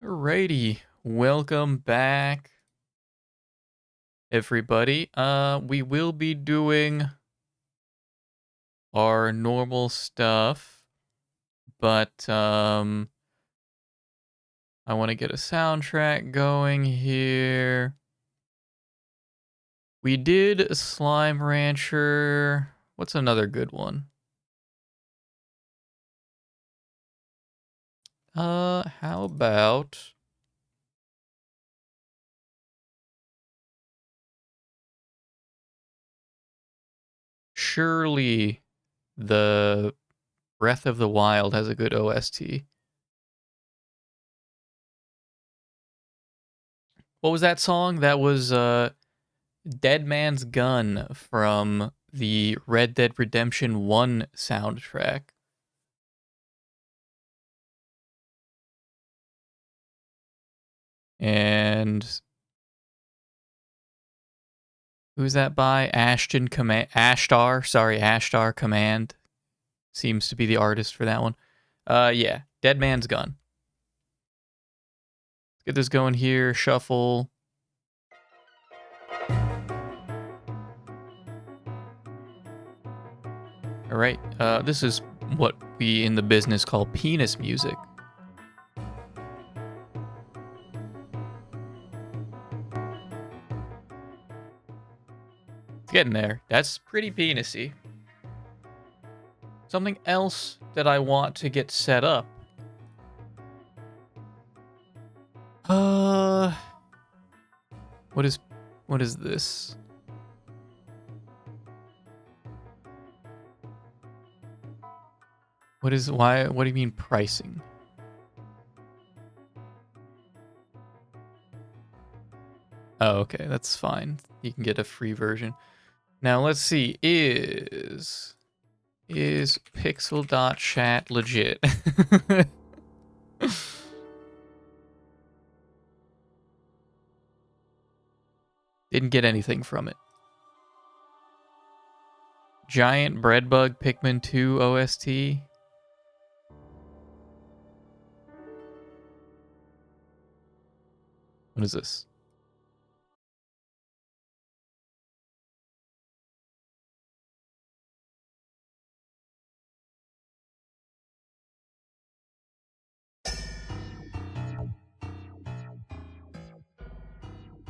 Alrighty, welcome back, everybody. We will be doing our normal stuff, but I want to get a soundtrack going here. We did Slime Rancher. What's another good one? How about surely the Breath of the Wild has a good OST. What was that song? That was Dead Man's Gun from the Red Dead Redemption 1 soundtrack. And who's that by? Ashtar Command seems to be the artist for that one. Yeah, Dead Man's Gun. Let's get this going here. Shuffle. All right. This is what we in the business call penis music. It's getting there. That's pretty penisy. Something else that I want to get set up. What is this? What do you mean pricing? Oh, okay, that's fine. You can get a free version. Now let's see. Is pixel.chat legit? Didn't get anything from it. Giant Breadbug Pikmin 2 OST. What is this?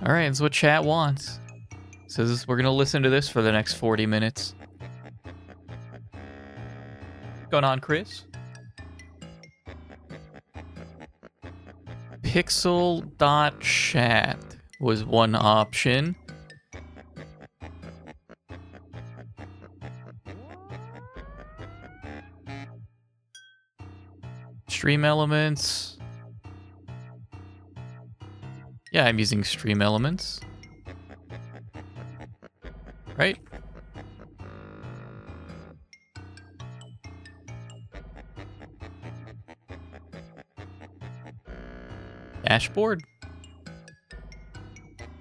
All right, that's what chat wants. So we're gonna listen to this for the next 40 minutes. What's going on, Chris? Pixel.chat was one option. Stream Elements. Yeah, I'm using Stream Elements. Right? Dashboard.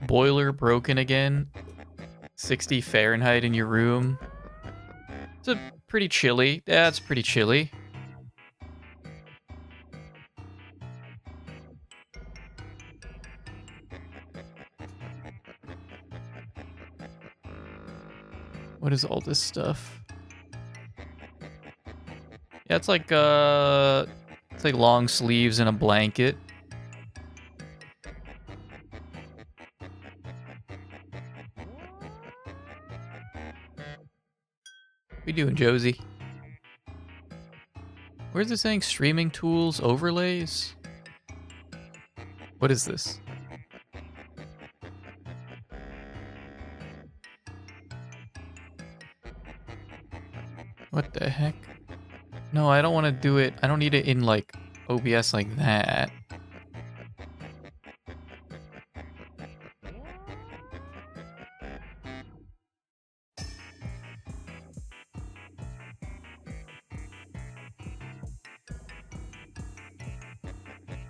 Boiler broken again. 60 Fahrenheit in your room. It's a pretty chilly. Yeah, it's pretty chilly. What is all this stuff? Yeah, it's like long sleeves and a blanket. What you doing, Josie? Where's it saying streaming tools overlays? What is this? What the heck? No, I don't want to do it. I don't need it in like OBS like that.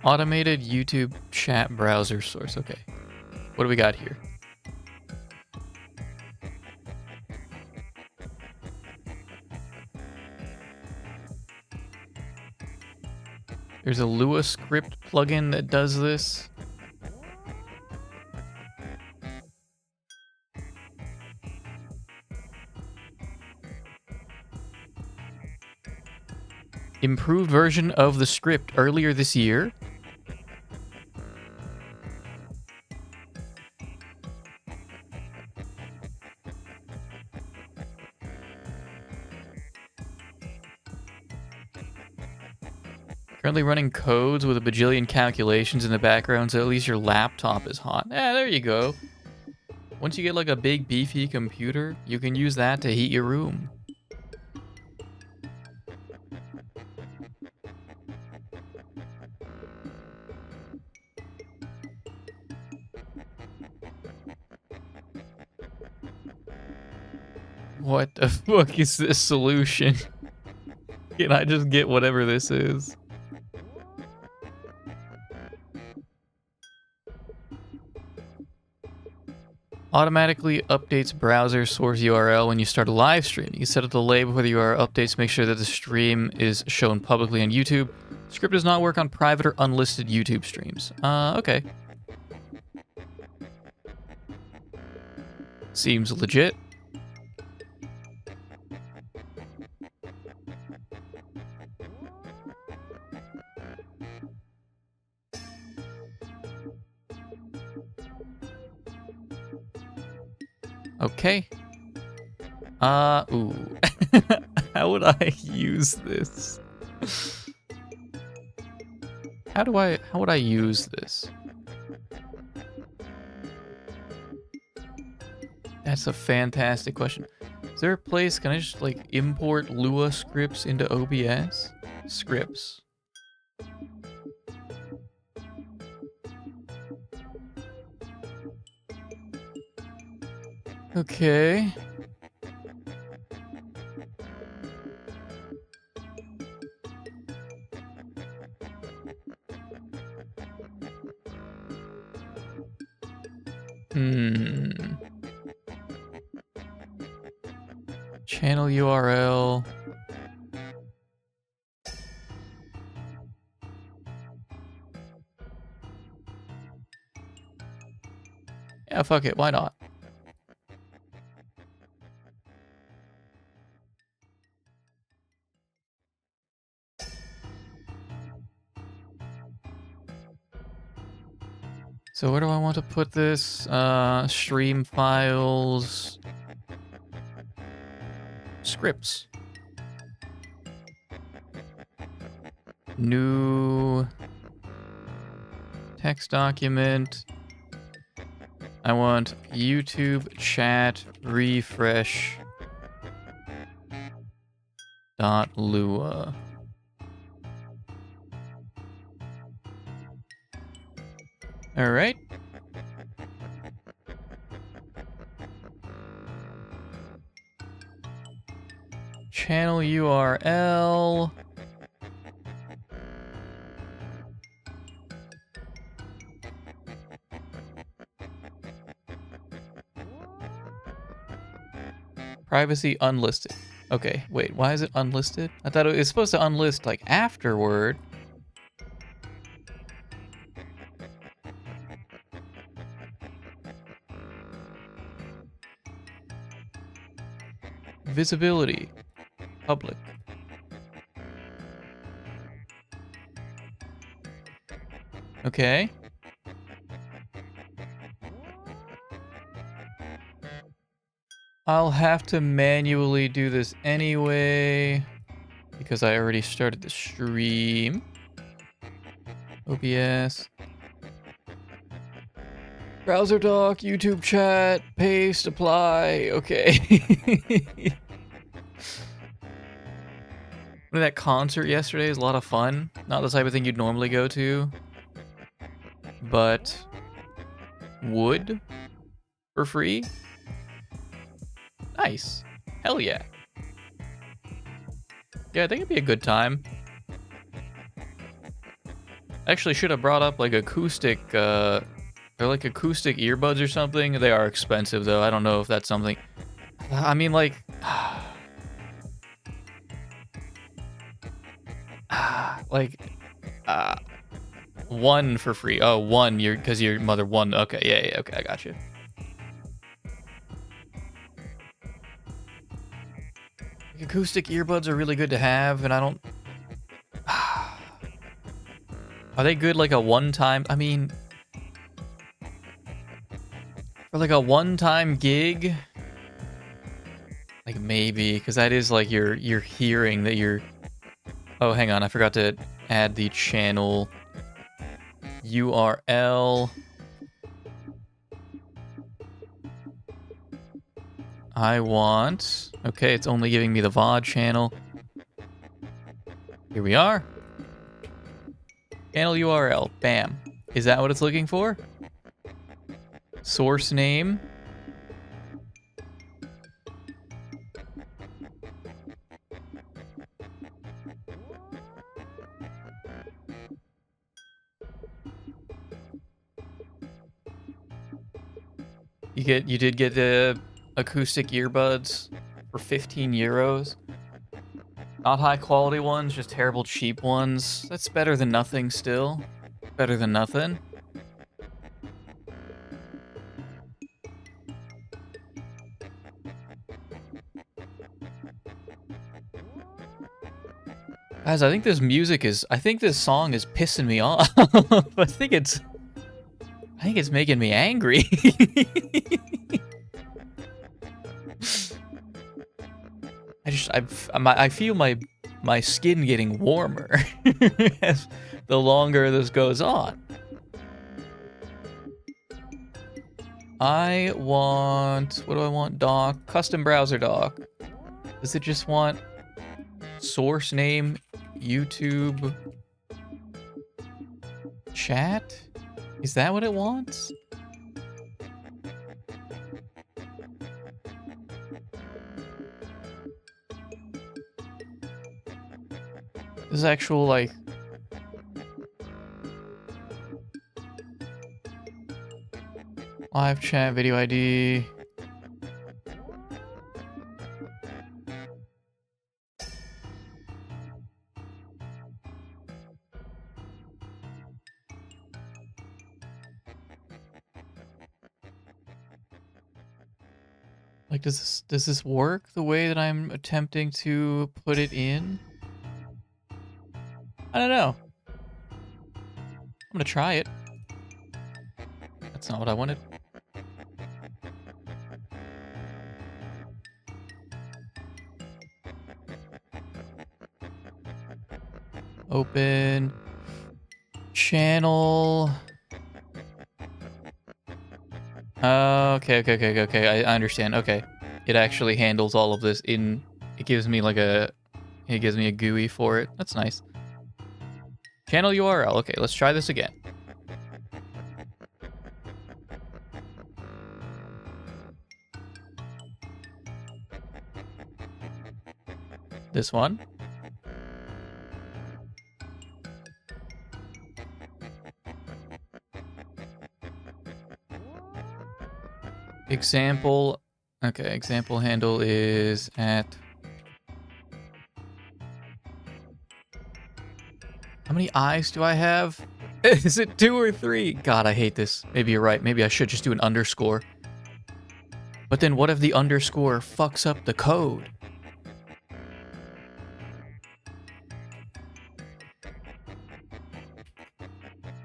Automated YouTube chat browser source. Okay. What do we got here? There's a Lua script plugin that does this. Improved version of the script earlier this year. Currently running codes with a bajillion calculations in the background, so at least your laptop is hot. Yeah, there you go. Once you get like a big beefy computer, you can use that to heat your room. What the fuck is this solution? Can I just get whatever this is? Automatically updates browser source URL when you start a live stream. You can set up the label whether the URL updates to make sure that the stream is shown publicly on YouTube. Script does not work on private or unlisted YouTube streams. Okay. Seems legit. Okay. Ooh. How would I use this? How would I use this? That's a fantastic question. Is there a place, can I just like import Lua scripts into OBS? Scripts. Okay. Channel URL. Yeah, fuck it. Why not? So where do I want to put this? Stream files. Scripts. New text document. I want YouTube chat refresh .lua. All right. Channel URL. Privacy unlisted. Okay, wait, why is it unlisted? I thought it was supposed to unlist like afterward. Visibility. Public. Okay. I'll have to manually do this anyway because I already started the stream. OBS. Browser doc, YouTube chat, paste, apply. Okay. That concert yesterday was a lot of fun. Not the type of thing you'd normally go to, but would for free. Nice. Hell yeah. Yeah, I think it'd be a good time. Actually, should have brought up like acoustic, or like acoustic earbuds or something. They are expensive though. I don't know if that's something. I mean, like, 1 for free. Oh, 1, because your mother won. Okay, yeah, okay, I got you. Acoustic earbuds are really good to have, and I don't... Are they good like a one-time... I mean... For like a one-time gig... Like maybe, because that is like you're hearing that you're... Oh, hang on, I forgot to add the channel URL. I want... Okay, it's only giving me the VOD channel. Here we are. Channel URL. Bam. Is that what it's looking for? Source name. You did get the acoustic earbuds for 15 euros. Not high quality ones, just terrible cheap ones. That's better than nothing still. Better than nothing. Guys, I think this song is pissing me off. I think it's making me angry. I feel my skin getting warmer as the longer this goes on. I want... What do I want? Doc. Custom browser doc. Does it just want source name, YouTube, chat? Is that what it wants? This is actual, like... Live chat, video ID... Like, does this work the way that I'm attempting to put it in? I don't know. I'm gonna try it. That's not what I wanted. Open channel. Okay. I understand. Okay, it actually handles all of this in. It gives me like a. It gives me a GUI for it. That's nice. Channel URL. Okay, let's try this again. This one. Example. Okay, example handle is at... How many eyes do I have? Is it 2 or 3? God, I hate this. Maybe you're right. Maybe I should just do an underscore. But then what if the underscore fucks up the code?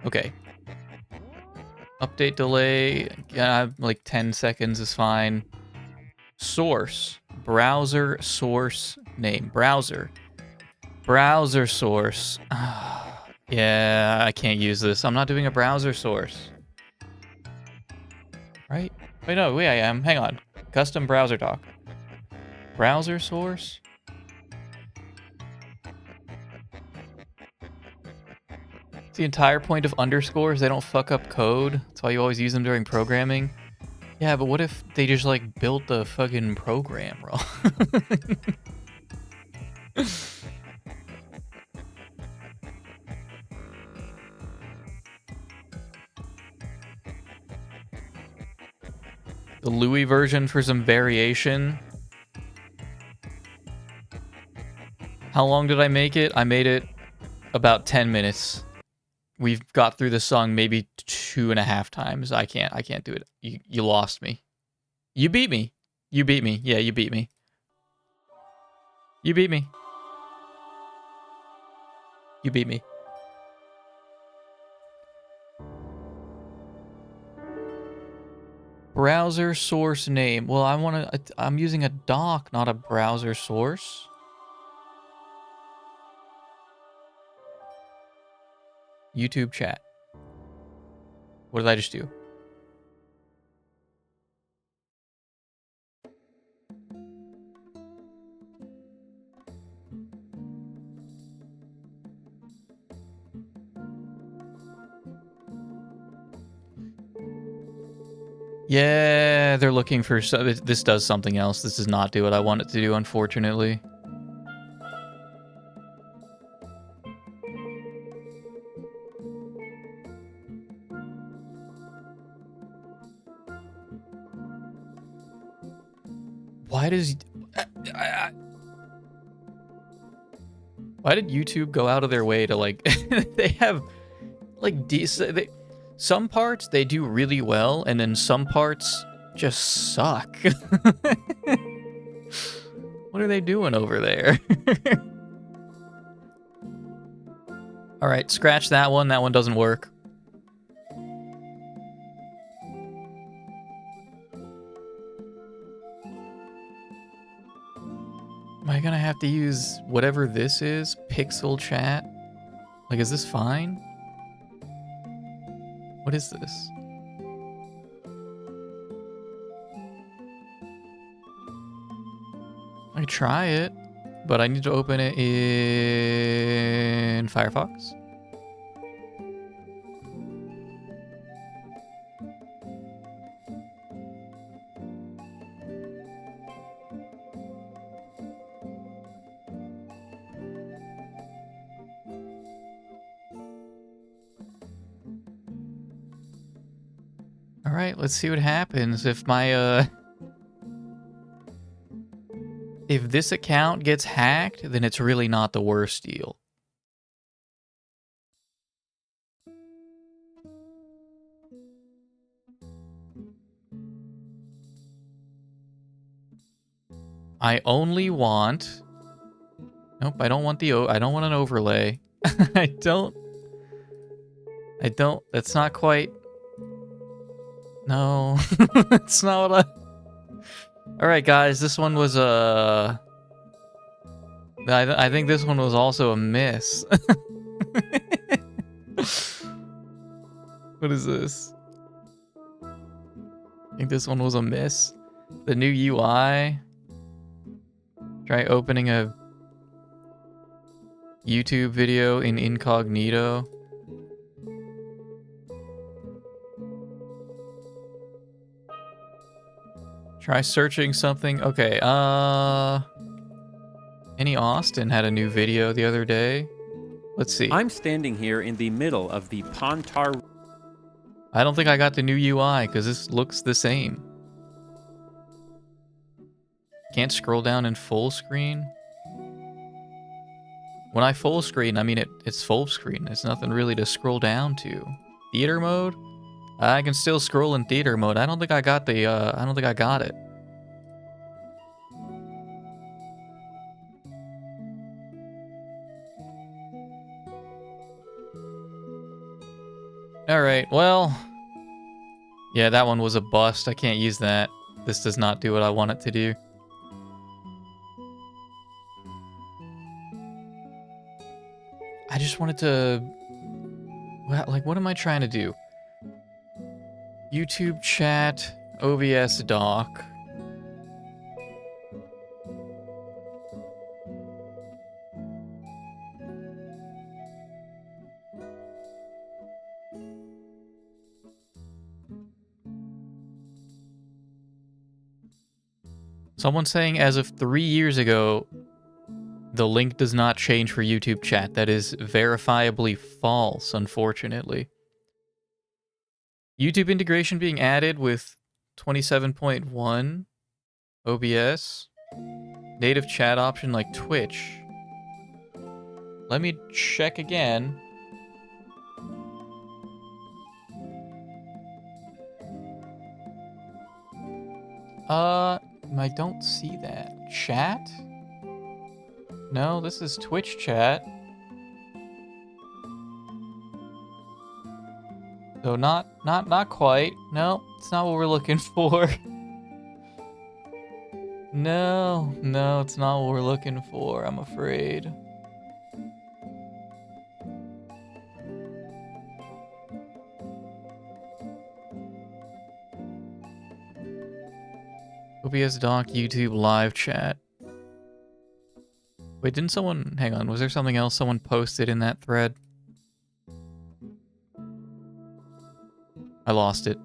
Okay. Update delay. Yeah, like 10 seconds is fine. Source. Browser source name. Browser. Browser source. Yeah, I can't use this. I'm not doing a browser source. Right? Wait, no, wait, I am. Hang on. Custom browser doc. Browser source? It's the entire point of underscores. They don't fuck up code. That's why you always use them during programming. Yeah, but what if they just, like, built the fucking program wrong? The Louis version for some variation. How long did I make it? I made it about 10 minutes. we've got through this song maybe 2.5 times. I can't do it. You lost me. You beat me. You beat me. Yeah, you beat me. You beat me. You beat me. Browser source name. Well, I'm using a doc, not a browser source. YouTube chat. What did I just do? Yeah, they're looking for... This does something else. This does not do what I want it to do, unfortunately. Why does... Why did YouTube go out of their way to, like... They have, like, decent... Some parts, they do really well, and then some parts just suck. What are they doing over there? Alright, scratch that one. That one doesn't work. Am I gonna have to use whatever this is? Pixel chat? Like, is this fine? What is this? I could try it, but I need to open it in Firefox. All right, let's see what happens if my if this account gets hacked, then it's really not the worst deal. I only want... Nope, I don't want I don't want an overlay. I don't... That's not quite... No, it's not what I... Alright, guys, this one was I think this one was also a miss. What is this? I think this one was a miss. The new UI. Try opening a YouTube video in incognito. Try searching something. Okay, Any Austin had a new video the other day. Let's see. I'm standing here in the middle of the Pontar... I don't think I got the new UI, because this looks the same. Can't scroll down in full screen. When I full screen, I mean it's full screen. There's nothing really to scroll down to. Theater mode? I can still scroll in theater mode. I don't think I got the, I don't think I got it. Alright, well... Yeah, that one was a bust. I can't use that. This does not do what I want it to do. I just wanted to... Well, like, what am I trying to do? YouTube chat, OBS doc. Someone's saying as of 3 years ago, the link does not change for YouTube chat. That is verifiably false, unfortunately. YouTube integration being added with 27.1 OBS. Native chat option like Twitch. Let me check again. I don't see that. Chat? No, this is Twitch chat. So not quite. No, it's not what we're looking for. No, it's not what we're looking for, I'm afraid. OBS doc, YouTube, live chat. Wait, didn't someone... Hang on, was there something else someone posted in that thread? I lost it.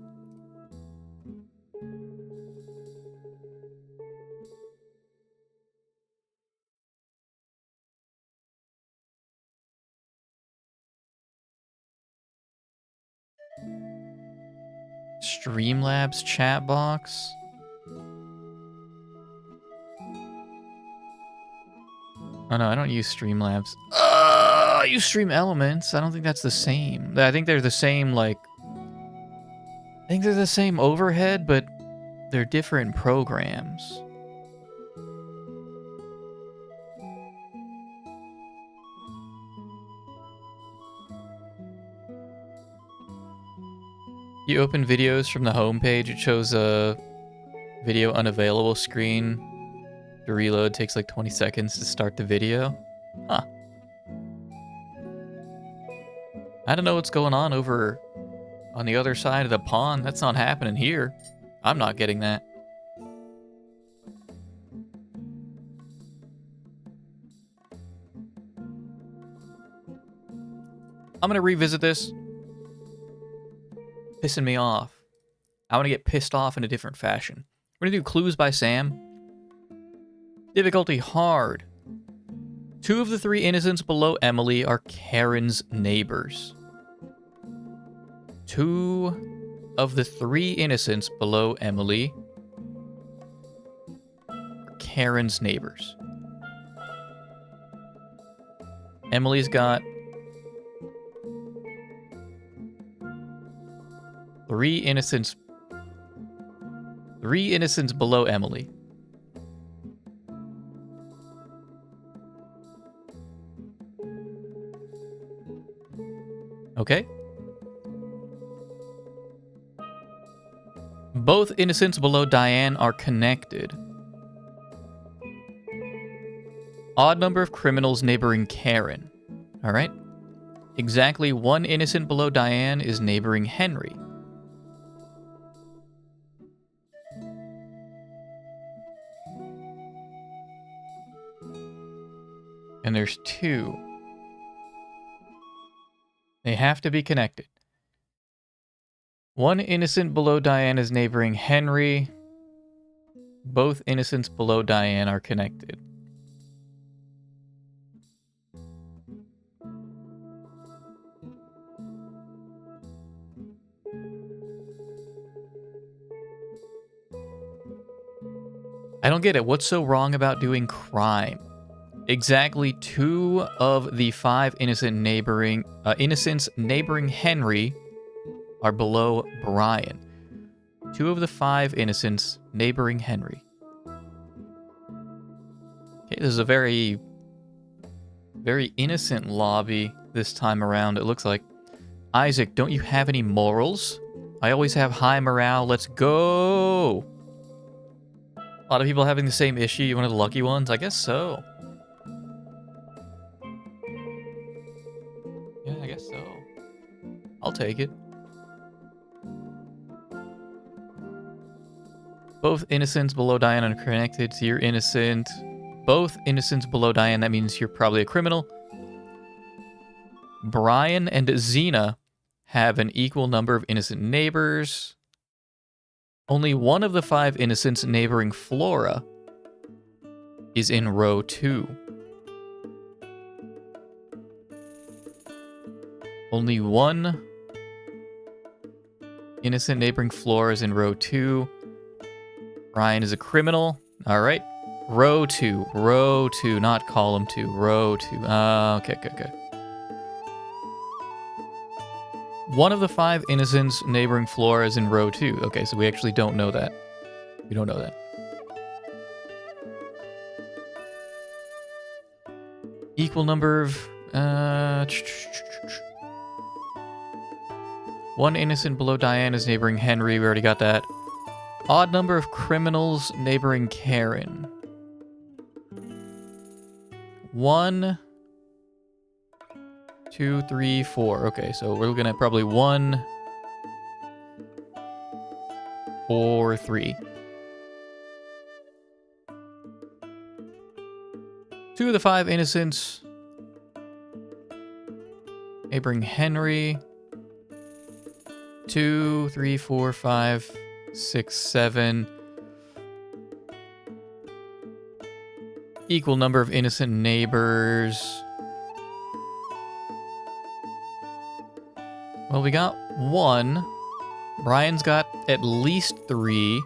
Streamlabs chat box? Oh no, I don't use Streamlabs. I use Stream Elements. I don't think that's the same. I think they're the same, like... I think they're the same overhead, but they're different programs. You open videos from the homepage, it shows a video unavailable screen. To reload takes like 20 seconds to start the video. Huh. I don't know what's going on over on the other side of the pond. That's not happening here. I'm not getting that. I'm gonna revisit this. Pissing me off. I want to get pissed off in a different fashion. We're gonna do Clues by Sam. Difficulty hard. 2 of the 3 innocents below Emily are Karen's neighbors. 2 of the 3 innocents below Emily are Karen's neighbors. Emily's got 3 innocents. 3 innocents below Emily. Okay. Both innocents below Diane are connected. Odd number of criminals neighboring Karen. All right. Exactly 1 innocent below Diane is neighboring Henry. And there's 2. They have to be connected. 1 innocent below Diane is neighboring Henry. Both innocents below Diane are connected. I don't get it. What's so wrong about doing crime? Exactly 2 of the 5 innocents neighboring Henry are below Brian. 2 of the 5 innocents neighboring Henry. Okay, this is a very, very innocent lobby this time around, it looks like. Isaac, don't you have any morals? I always have high morale. Let's go! A lot of people having the same issue. You one of the lucky ones? I guess so. Yeah, I guess so. I'll take it. Both innocents below Diane are connected, so you're innocent. Both innocents below Diane, that means you're probably a criminal. Brian and Xena have an equal number of innocent neighbors. Only 1 of the 5 innocents neighboring Flora is in row 2. Only 1 innocent neighboring Flora is in row 2. Ryan is a criminal. All right. Row 2. Row 2, not column 2. Row 2. Okay. 1 of the 5 innocents neighboring Flora is in row 2. Okay, so we actually don't know that. You don't know that. Equal number of... one innocent below Diana's neighboring Henry. We already got that. Odd number of criminals neighboring Karen. 1, 2, 3, 4. Okay, so we're looking at probably 1, 4, 3. 2 of the 5 innocents neighboring Henry. 2, 3, 4, 5, 6, 7. Equal number of innocent neighbors. Well, we got 1. Brian's got at least 3.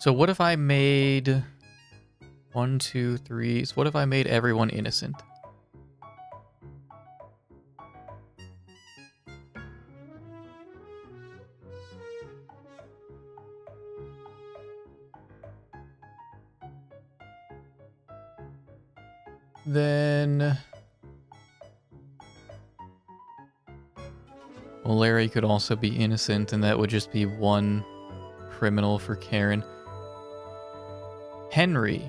So what if I made 1, 2, 3? So what if I made everyone innocent? Then... well, Larry could also be innocent, and that would just be 1 criminal for Karen. Henry.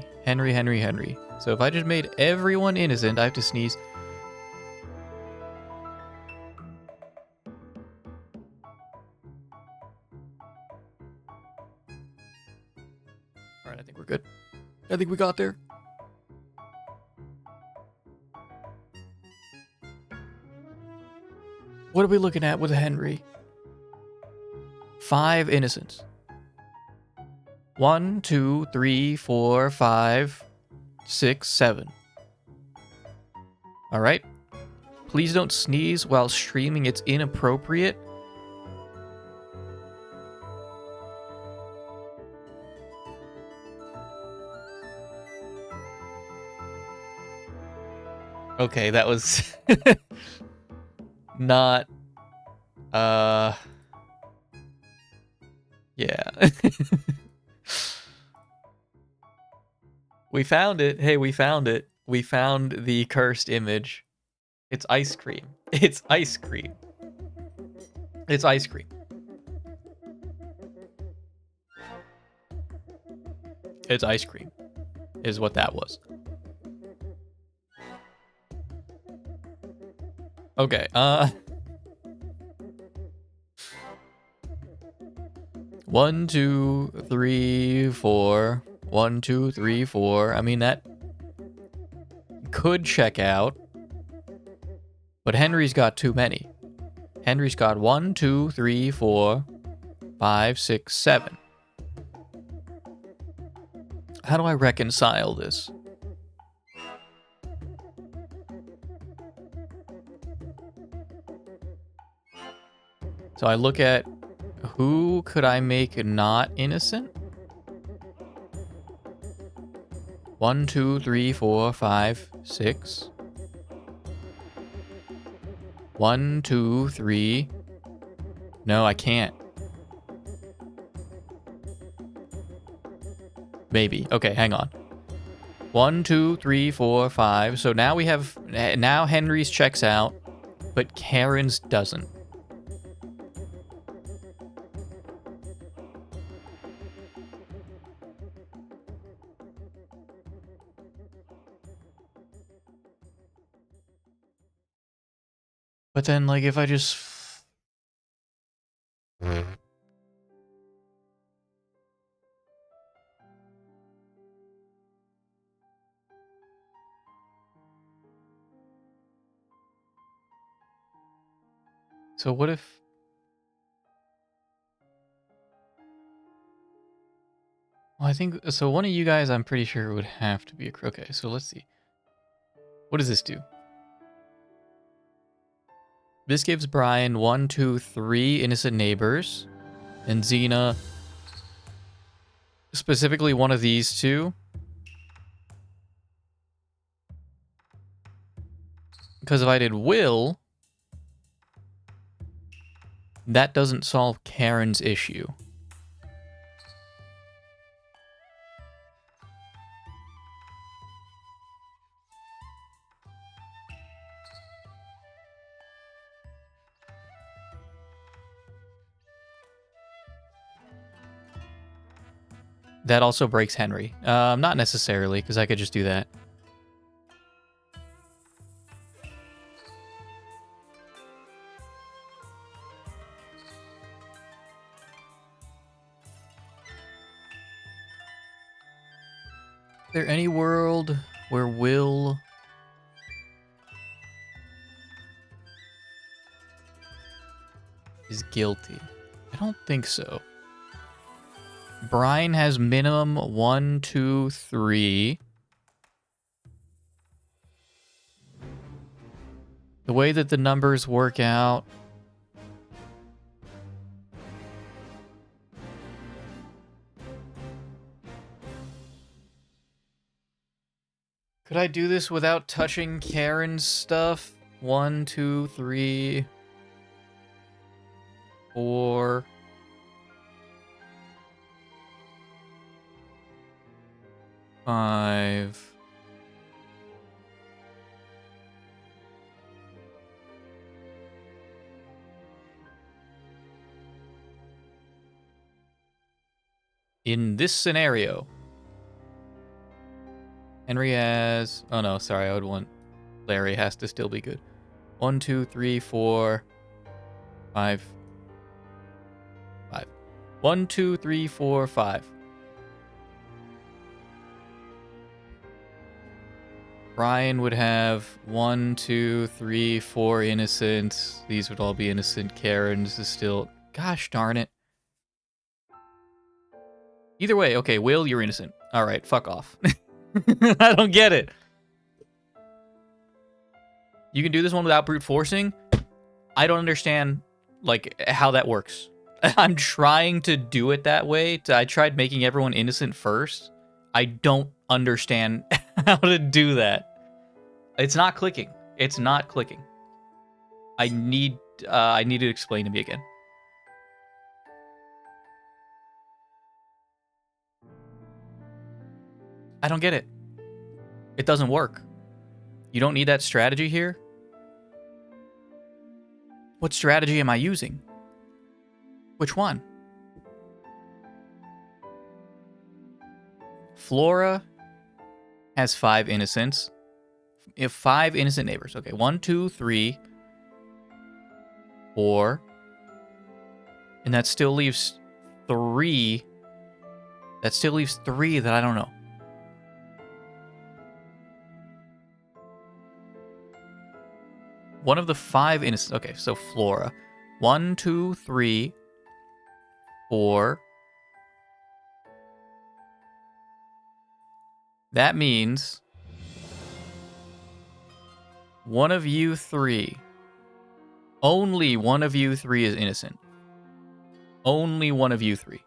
So if I just made everyone innocent, I have to sneeze. Alright, I think we're good. I think we got there. What are we looking at with Henry? 5 innocents. 1, 2, 3, 4, 5, 6, 7. All right. Please don't sneeze while streaming. It's inappropriate. Okay, that was not yeah. We found it. Hey, we found it. We found the cursed image. It's ice cream. It's ice cream. It's ice cream. It's ice cream. Is what that was. Okay, 1, 2, 3, 4. 1, 2, 3, 4. I mean, that could check out. But Henry's got too many. Henry's got 1, 2, 3, 4, 5, 6, 7. How do I reconcile this? So I look at who could I make not innocent? 1, 2, 3, 4, 5, 6. 1, 2, 3. No, I can't. Maybe. Okay, hang on. 1, 2, 3, 4, 5. So now we have... now Henry's checks out, but Karen's doesn't. But then, like, if I just... So what if... Well, I think... So one of you guys, I'm pretty sure would have to be a crook. Okay, so let's see. What does this do? This gives Brian 1, 2, 3 innocent neighbors. And Xena... Specifically one of these two. Because if I did Will... That doesn't solve Karen's issue. That also breaks Henry. Not necessarily, because I could just do that. Is there any world where Will... is guilty? I don't think so. Brian has minimum 1, 2, 3. The way that the numbers work out... Could I do this without touching Karen's stuff? 1, 2, 3, 4... 5... In this scenario, Henry has... Oh no, sorry, I would want... Larry has to still be good. 1, 2, 3, 4, 5. 5. 1, 2, 3, 4, 5. Brian would have 1, 2, 3, 4 innocent. These would all be innocent. Karen's is still... Gosh darn it. Either way, okay, Will, you're innocent. Alright, fuck off. I don't get it. You can do this one without brute forcing? I don't understand, like, how that works. I'm trying to do it that way. I tried making everyone innocent first. I don't understand how to do that. It's not clicking. It's not clicking. I need to explain to me again. I don't get it. It doesn't work. You don't need that strategy here? What strategy am I using? Which one? Flora has 5 innocents. If 5 innocent neighbors. Okay, 1, 2, 3, 4. And that still leaves 3. That still leaves 3 that I don't know. One of the 5 innocent... Okay, so Flora. 1, 2, 3, 4. That means... one of you 3. Only one of you 3 is innocent. Only one of you 3.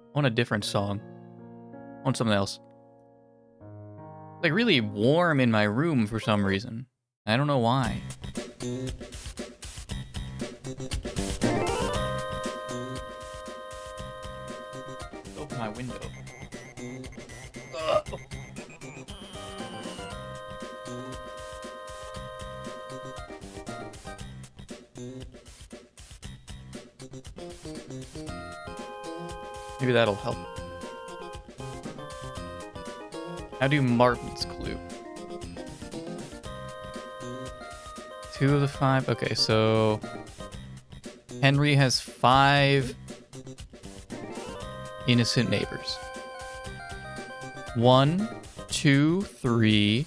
I want a different song. I want something else. It's like really warm in my room for some reason. I don't know why. window. Maybe that'll help. How do Martin's clue? 2 of the 5. Okay, so Henry has 5 innocent neighbors. 1, 2, 3,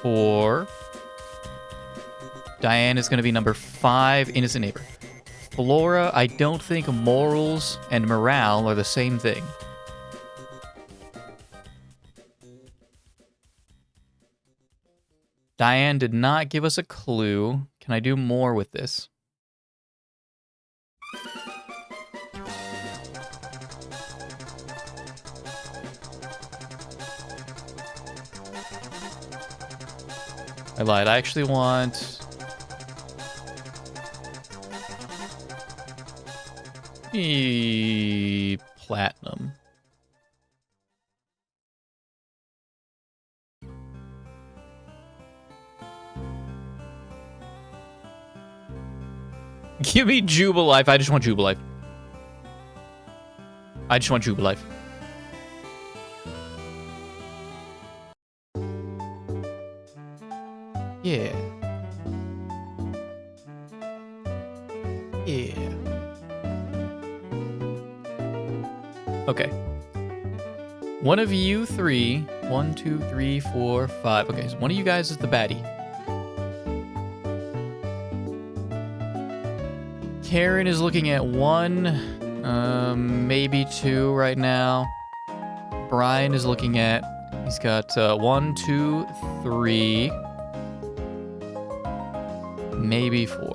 4. Diane is going to be number 5 innocent neighbor. Flora, I don't think morals and morale are the same thing. Diane did not give us a clue. Can I do more with this? I lied. I actually want... platinum. Give me Jubilife. I just want Jubilife. I just want Jubilife. Yeah. Yeah. Okay. One of you 3. 1, 2, 3, 4, 5. Okay, so one of you guys is the baddie. Karen is looking at 1, maybe 2 right now. Brian is looking at... He's got 1, 2, 3, maybe 4.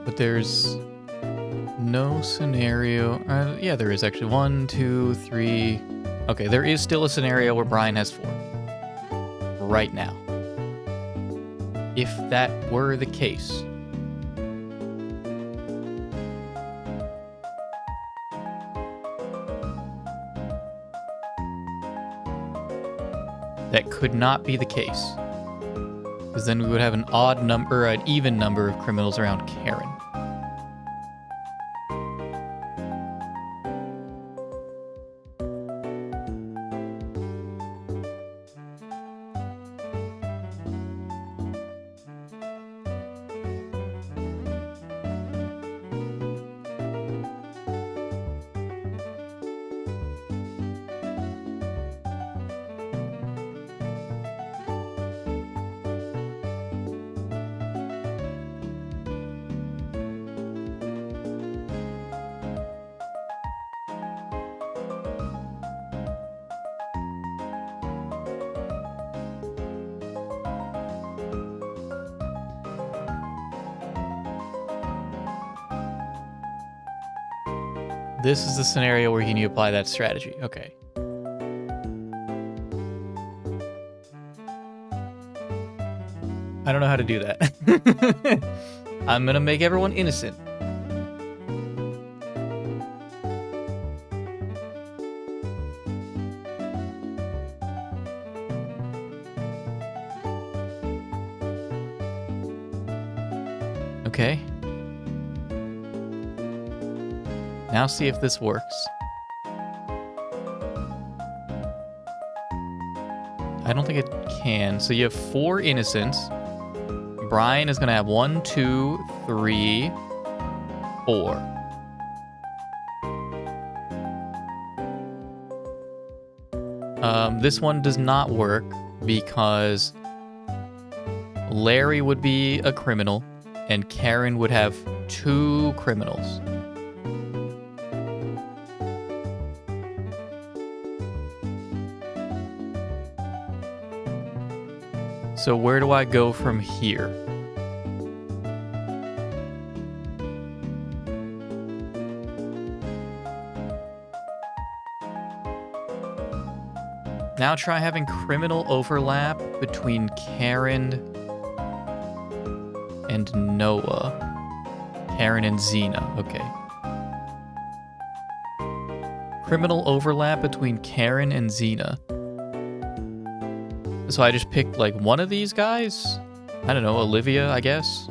But there's no scenario. Yeah, there is actually 1, 2, 3. Okay, there is still a scenario where Brian has 4. Right now. If that were the case. That could not be the case. Because then we would have an odd number, an even number of criminals around Karen. This is the scenario where you need to apply that strategy. Okay. I don't know how to do that. I'm gonna make everyone innocent. Okay. Now see if this works. I don't think it can. So you have 4 innocents. Brian is going to have 1, 2, 3, 4. This one does not work because Larry would be a criminal and Karen would have 2 criminals. So where do I go from here? Now try having criminal overlap between Karen and Noah. Karen and Xena, okay. Criminal overlap between Karen and Xena. So I just picked like one of these guys? I don't know, Olivia, I guess?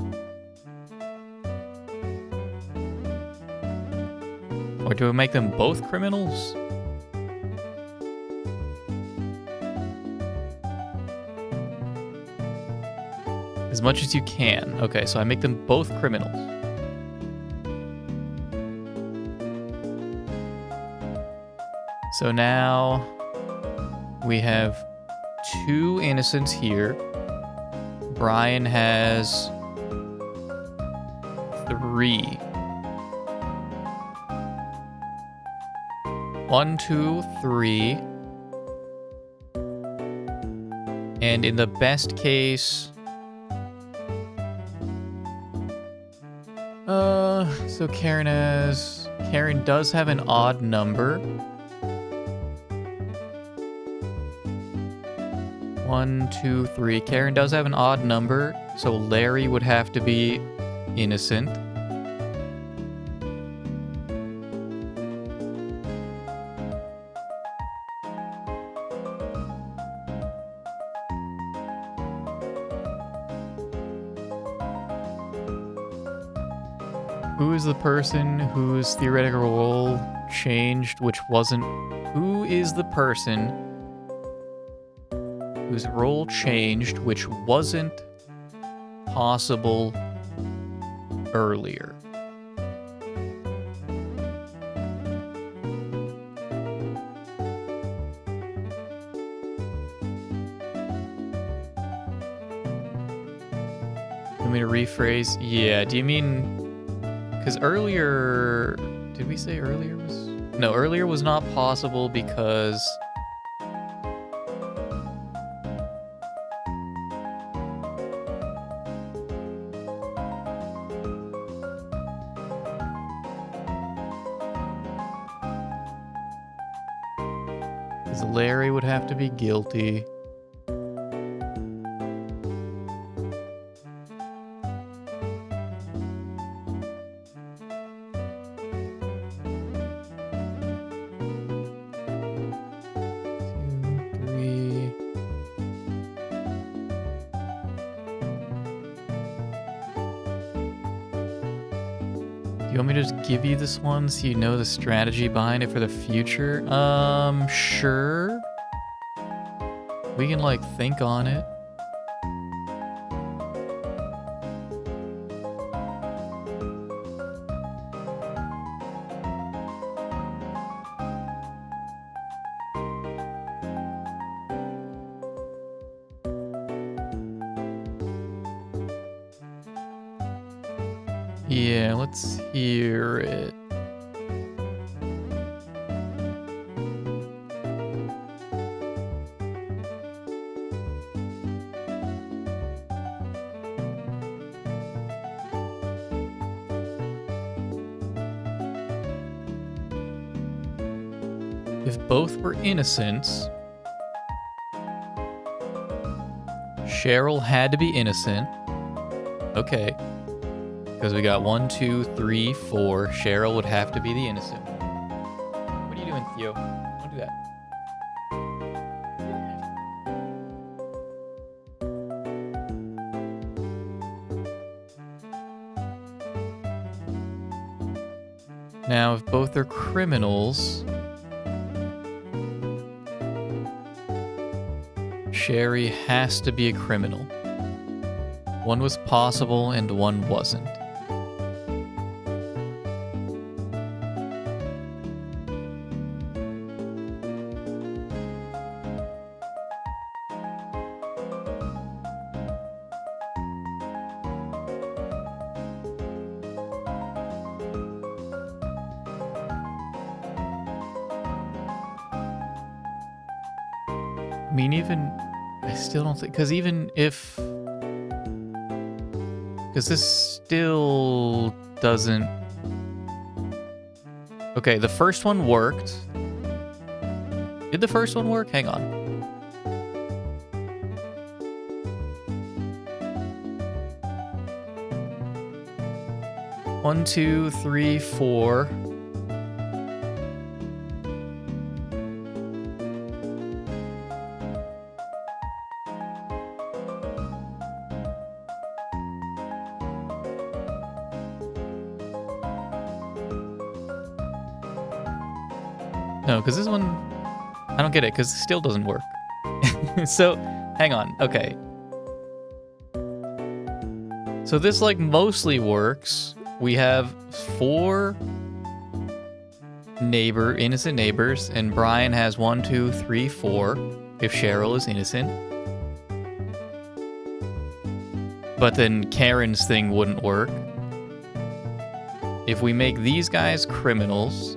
Or do we make them both criminals? As much as you can. Okay, so I make them both criminals. So now we have 2 innocents here. Brian has 3. 1, 2, 3. And in the best case... so Karen does have an odd number. 1, 2, 3. Karen does have an odd number, so Larry would have to be innocent. Who is the person whose theoretical role changed, which wasn't... Who is the person whose role changed, which wasn't possible earlier? Want me to rephrase? Yeah, do you mean... Because earlier... Did we say earlier was... No, earlier was not possible because... Because Larry would have to be guilty. You want me to just give you this one so you know the strategy behind it for the future? Sure. We can, like, think on it. Yeah, let's hear it. If both were innocents, Cheryl had to be innocent. Okay. Because we got 1, 2, 3, 4. Cheryl would have to be the innocent one. What are you doing, Theo? Don't do that. Now, if both are criminals, Sherry has to be a criminal. One was possible and one wasn't. I mean, I still don't think, because even if, because this still doesn't, okay, the first one worked. Did the first one work? Hang on. 1, 2, 3, 4. No, because this one, I don't get it, because it still doesn't work. So, hang on, okay. So this, like, mostly works. We have 4 innocent neighbors, and Brian has 1, 2, 3, 4, if Cheryl is innocent. But then Karen's thing wouldn't work. If we make these guys criminals,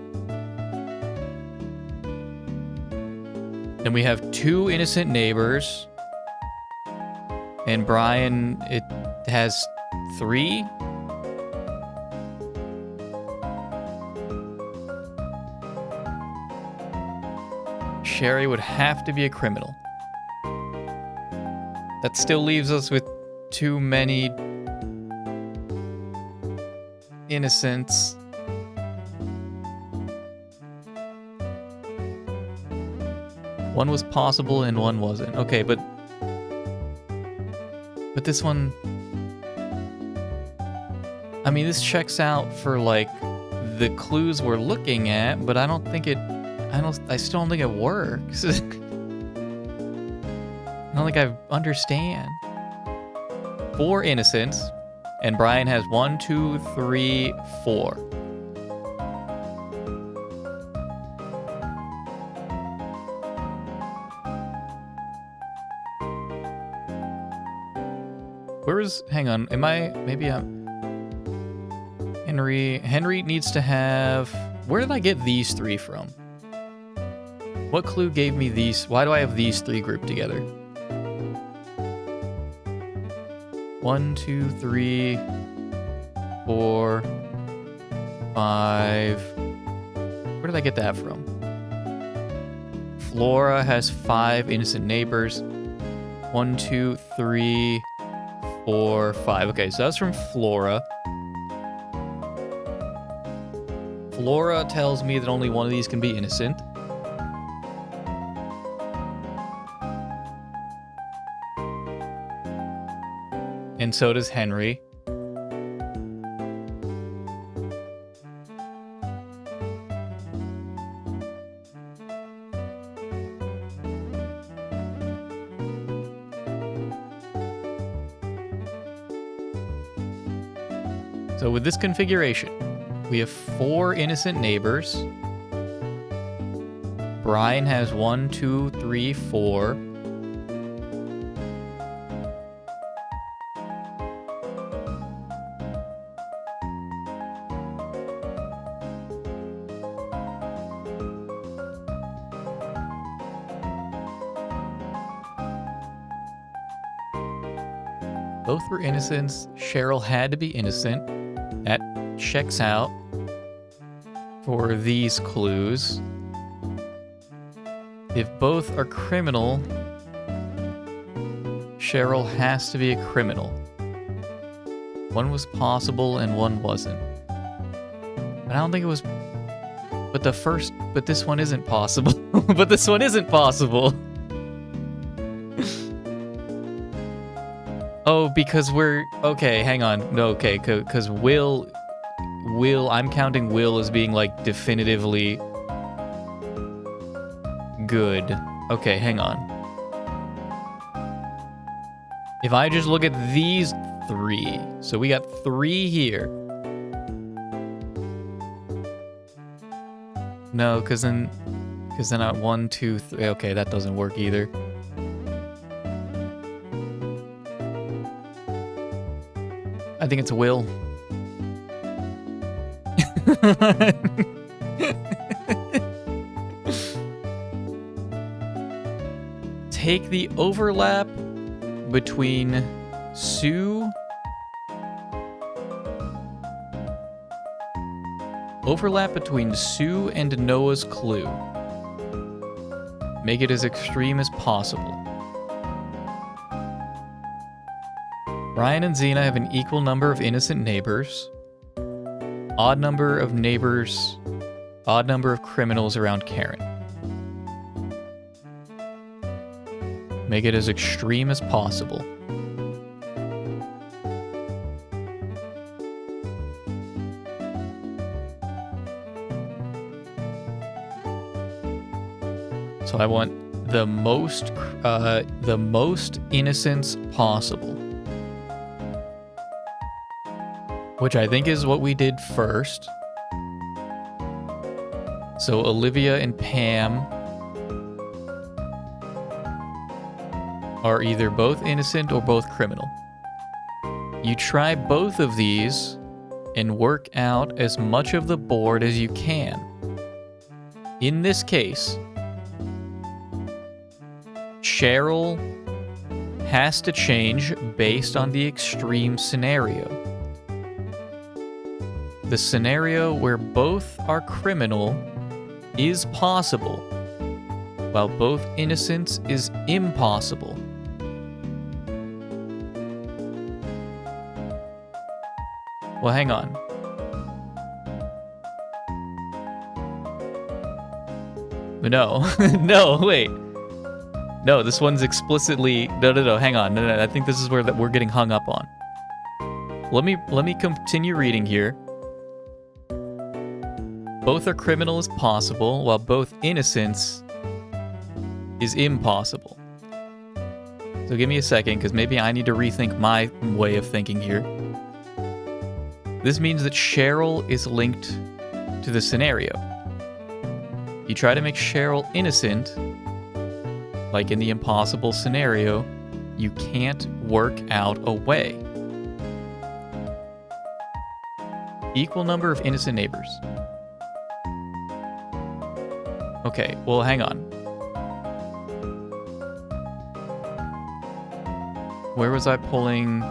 then we have 2 innocent neighbors, and Brian, it has 3. Sherry would have to be a criminal. That still leaves us with too many innocents. One was possible and one wasn't. Okay, but this one, I mean, this checks out for, like, the clues we're looking at, but I don't think it, I still don't think it works. I don't think I understand. 4 innocents, and Brian has 1, 2, 3, 4. Where is, hang on, maybe I'm, Henry needs to have, where did I get these 3 from? What clue gave me these, why do I have these 3 grouped together? 1, 2, 3, 4, 5, where did I get that from? Flora has 5 innocent neighbors. 1, 2, 3, 4, 5. Okay, so that's from Flora. Flora tells me that only one of these can be innocent. And so does Henry. So with this configuration, we have 4 innocent neighbors. Brian has 1, 2, 3, 4. Both were innocents. Cheryl had to be innocent. That checks out for these clues. If both are criminal, Cheryl has to be a criminal. One was possible and one wasn't. But I don't think it was... But this one isn't possible. But this one isn't possible. Oh, because we're... Okay, hang on. No, okay, because Will... I'm counting Will as being, like, definitively... good. Okay, hang on. If I just look at these 3... So we got 3 here. No, because then at 1, 2, 3... Okay, that doesn't work either. I think it's Will. Take the overlap between Sue... Overlap between Sue and Noah's clue. Make it as extreme as possible. Brian and Xena have an equal number of innocent neighbors. Odd number of neighbors, odd number of criminals around Karen. Make it as extreme as possible. So I want the most innocence possible, which I think is what we did first. So Olivia and Pam are either both innocent or both criminal. You try both of these and work out as much of the board as you can. In this case, Cheryl has to change based on the extreme scenario. The scenario where both are criminal is possible, while both innocence is impossible. Well, hang on. No, no, wait. No, this one's explicitly... No, hang on. No, I think this is where we're getting hung up on. Let me continue reading here. Both are criminal as possible, while both innocence is impossible. So give me a second, because maybe I need to rethink my way of thinking here. This means that Cheryl is linked to the scenario. You try to make Cheryl innocent, like in the impossible scenario, you can't work out a way. Equal number of innocent neighbors. Okay, well, hang on. Where was I pulling?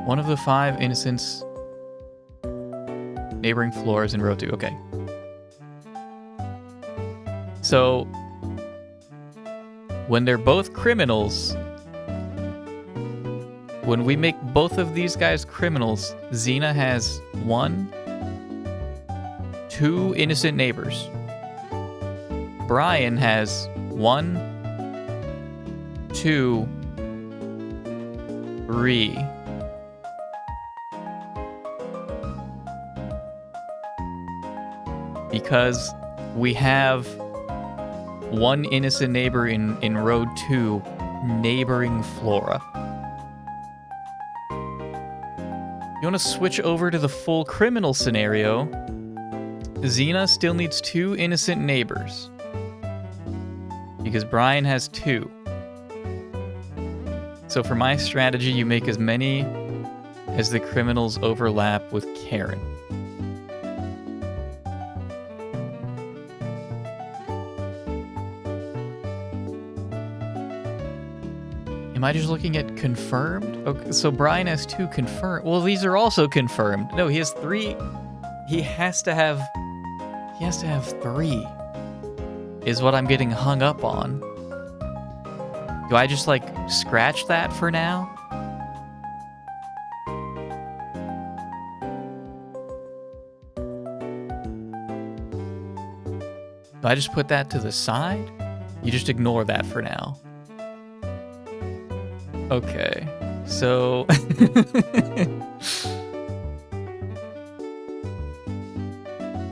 One of the 5 innocents neighboring floors in row 2. Okay. So, when they're both criminals, when we make both of these guys criminals, Xena has 1, 2 innocent neighbors. Brian has 1, 2, 3. Because we have 1 innocent neighbor in row 2 neighboring Flora. You want to switch over to the full criminal scenario. Xena still needs 2 innocent neighbors. Because Brian has 2. So for my strategy, you make as many as the criminals overlap with Karen. Am I just looking at confirmed? Okay, so Brian has 2 confirmed. Well, these are also confirmed. No, he has 3. He has to have 3. Is what I'm getting hung up on. Do I just, like, scratch that for now? Do I just put that to the side? You just ignore that for now. Okay, so...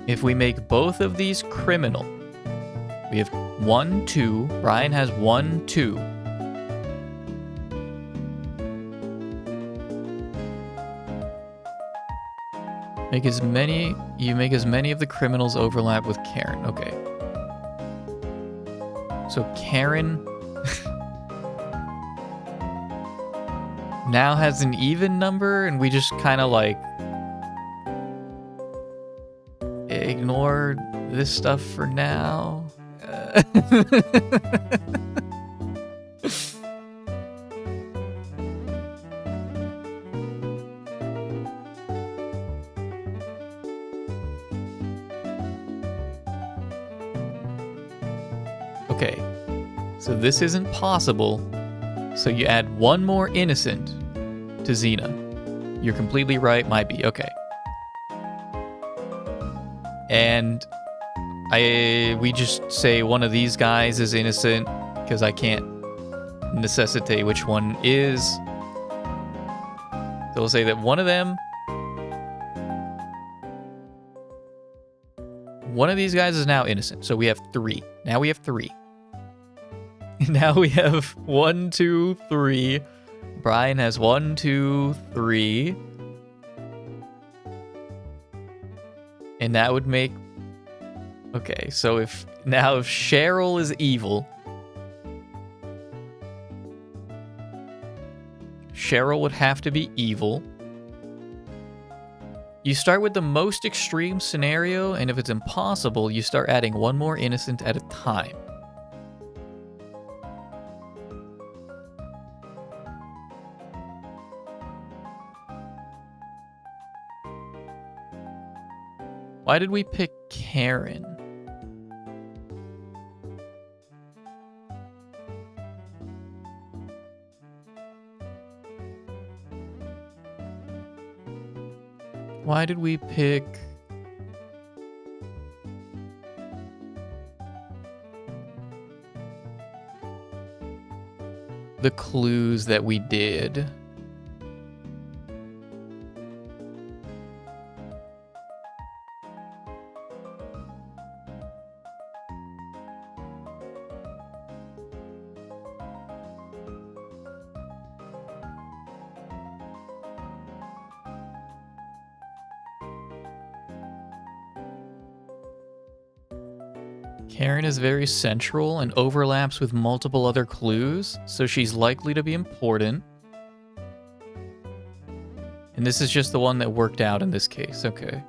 if we make both of these criminal, we have 1, 2. Brian has 1, 2. You make as many of the criminals overlap with Karen. Okay. So Karen now has an even number, and we just kind of like ignore this stuff for now. Okay, so this isn't possible, so you add 1 more innocent to Xena. You're completely right. Might be. Okay. And we just say one of these guys is innocent because I can't necessitate which one is. So we'll say that one of these guys is now innocent. So we have 3. Now we have 3. Now we have 1, 2, 3. Brian has 1, 2, 3. And that would make... Okay, so if Cheryl is evil... Cheryl would have to be evil. You start with the most extreme scenario, and if it's impossible, you start adding one more innocent at a time. Why did we pick Karen? Why did we pick... the clues that we did? Karen is very central and overlaps with multiple other clues, so she's likely to be important. And this is just the one that worked out in this case, okay.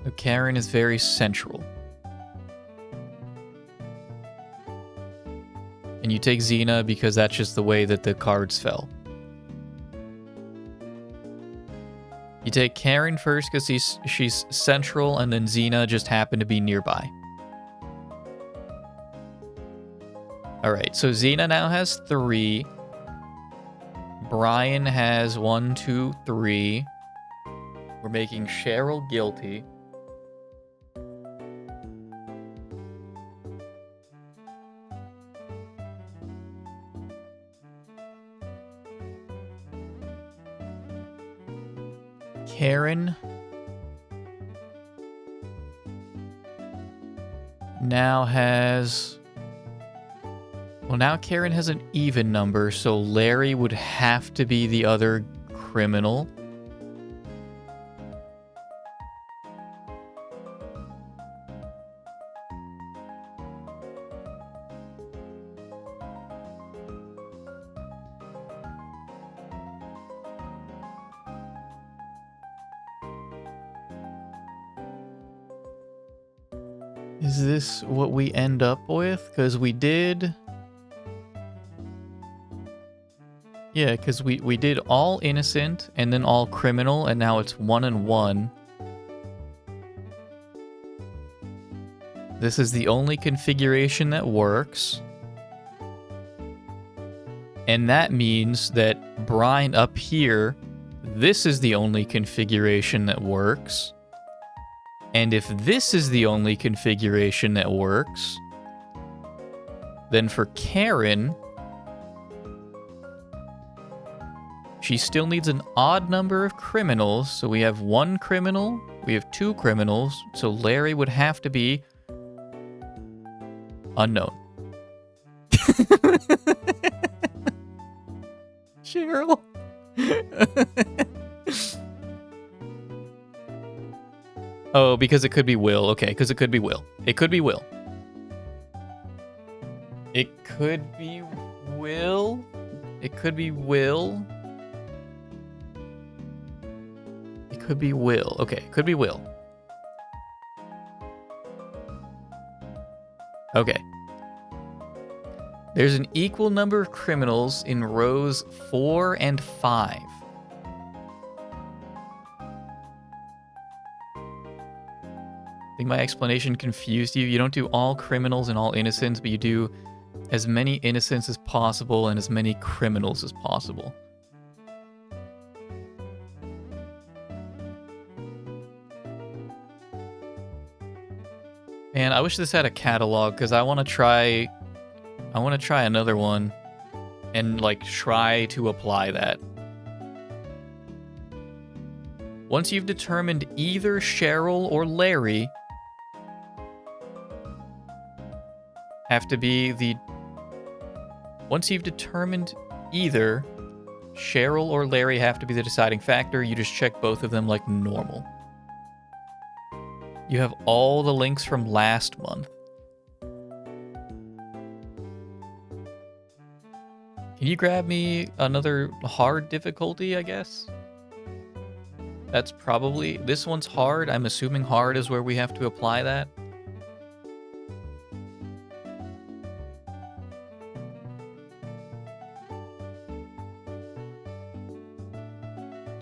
So Karen is very central. And you take Xena because that's just the way that the cards fell. You take Karen first because she's central, and then Xena just happened to be nearby. Alright, so Xena now has 3. Brian has 1, 2, 3. We're making Cheryl guilty. Karen now has... Well, now Karen has an even number, so Larry would have to be the other criminal. Is this what we end up with? Because we did... Yeah, because we did all innocent and then all criminal, and now it's 1 and 1. This is the only configuration that works. And that means that Brian up here, this is the only configuration that works. And if this is the only configuration that works, then for Karen, she still needs an odd number of criminals. So we have 1 criminal, we have 2 criminals, so Larry would have to be unknown. Cheryl. Oh, because it could be Will. Okay, because it could be Will. It could be Will. It could be Will. It could be Will. It could be Will. Okay, it could be Will. Okay. There's an equal number of criminals in rows 4 and 5. I think my explanation confused you. You don't do all criminals and all innocents, but you do as many innocents as possible and as many criminals as possible. Man, I wish this had a catalog, because I want to try another one and, like, try to apply that. Once you've determined either Cheryl or Larry have to be the... Once you've determined either Cheryl or Larry have to be the deciding factor, you just check both of them like normal. You have all the links from last month. Can you grab me another hard difficulty, I guess? That's probably... This one's hard. I'm assuming hard is where we have to apply that.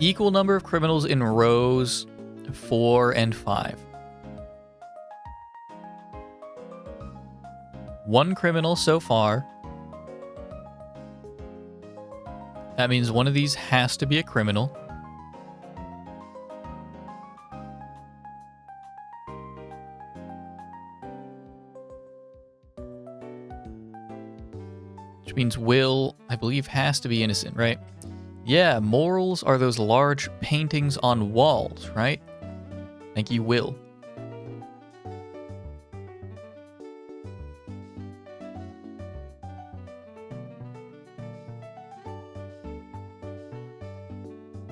Equal number of criminals in rows 4 and 5. 1 criminal so far. That means one of these has to be a criminal. Which means Will, I believe, has to be innocent, right? Yeah, morals are those large paintings on walls, right? Thank you, Will.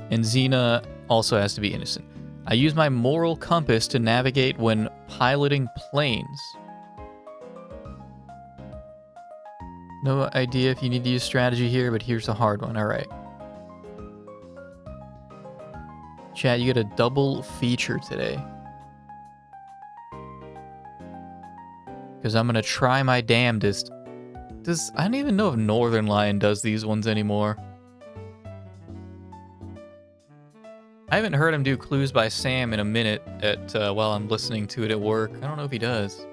And Xena also has to be innocent. I use my moral compass to navigate when piloting planes. No idea if you need to use strategy here, but here's a hard one. All right. Chat, you get a double feature today. Because I'm going to try my damnedest. I don't even know if Northern Lion does these ones anymore. I haven't heard him do Clues by Sam in a minute while I'm listening to it at work. I don't know if he does.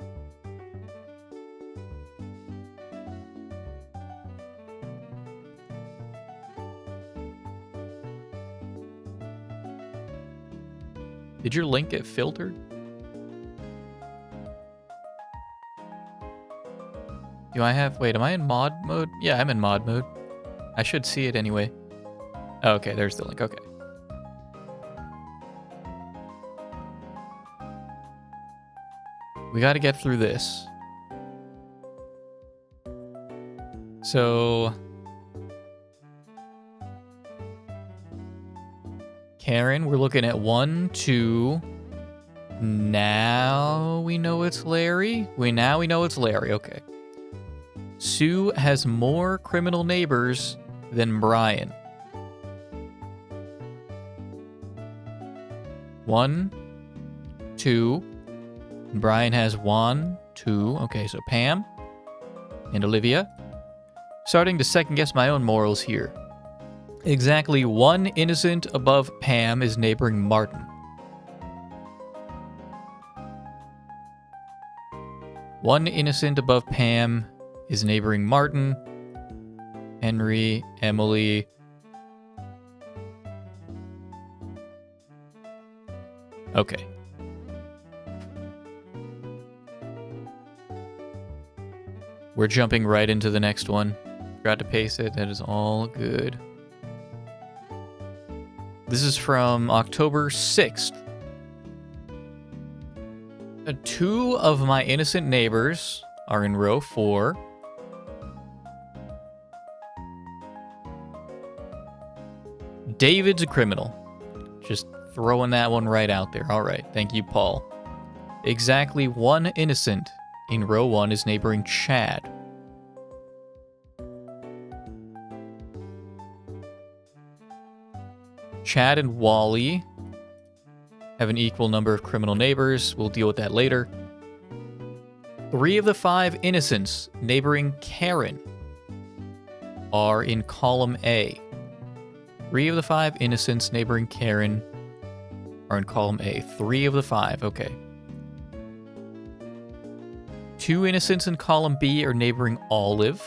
Did your link get filtered? Do I have... Wait, am I in mod mode? Yeah, I'm in mod mode. I should see it anyway. Oh, okay, there's the link. Okay. We got to get through this. So... Karen, we're looking at 1, 2. Now we know it's Larry. Now we know it's Larry. Okay. Sue has more criminal neighbors than Brian. 1, 2. Brian has 1, 2. Okay, so Pam and Olivia. Starting to second guess my own morals here. Exactly 1 innocent above Pam is neighboring Martin. 1 innocent above Pam is neighboring Martin. Henry, Emily. Okay. We're jumping right into the next one. Forgot to paste it. That is all good. This is from October 6th. 2 of my innocent neighbors are in row 4. David's a criminal. Just throwing that one right out there. All right. Thank you, Paul. Exactly 1 innocent in row 1 is neighboring Chad. Chad and Wally have an equal number of criminal neighbors. We'll deal with that later. 3 of the 5 innocents neighboring Karen are in column A. 3 of the 5 innocents neighboring Karen are in column A. 3 of the 5, okay. 2 innocents in column B are neighboring Olive.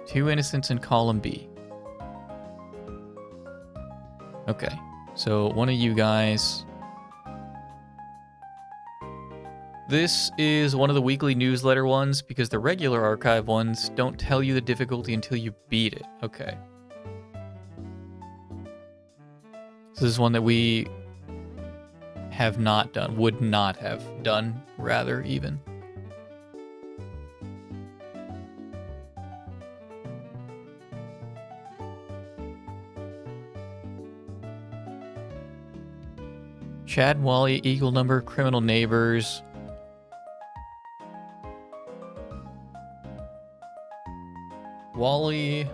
2 innocents in column B. Okay, so one of you guys This is one of the weekly newsletter ones because the regular archive ones don't tell you the difficulty until you beat it. Okay. So this is one that we have not done, would not have done, rather, even. Chad, Wally, equal number, criminal neighbors. Wally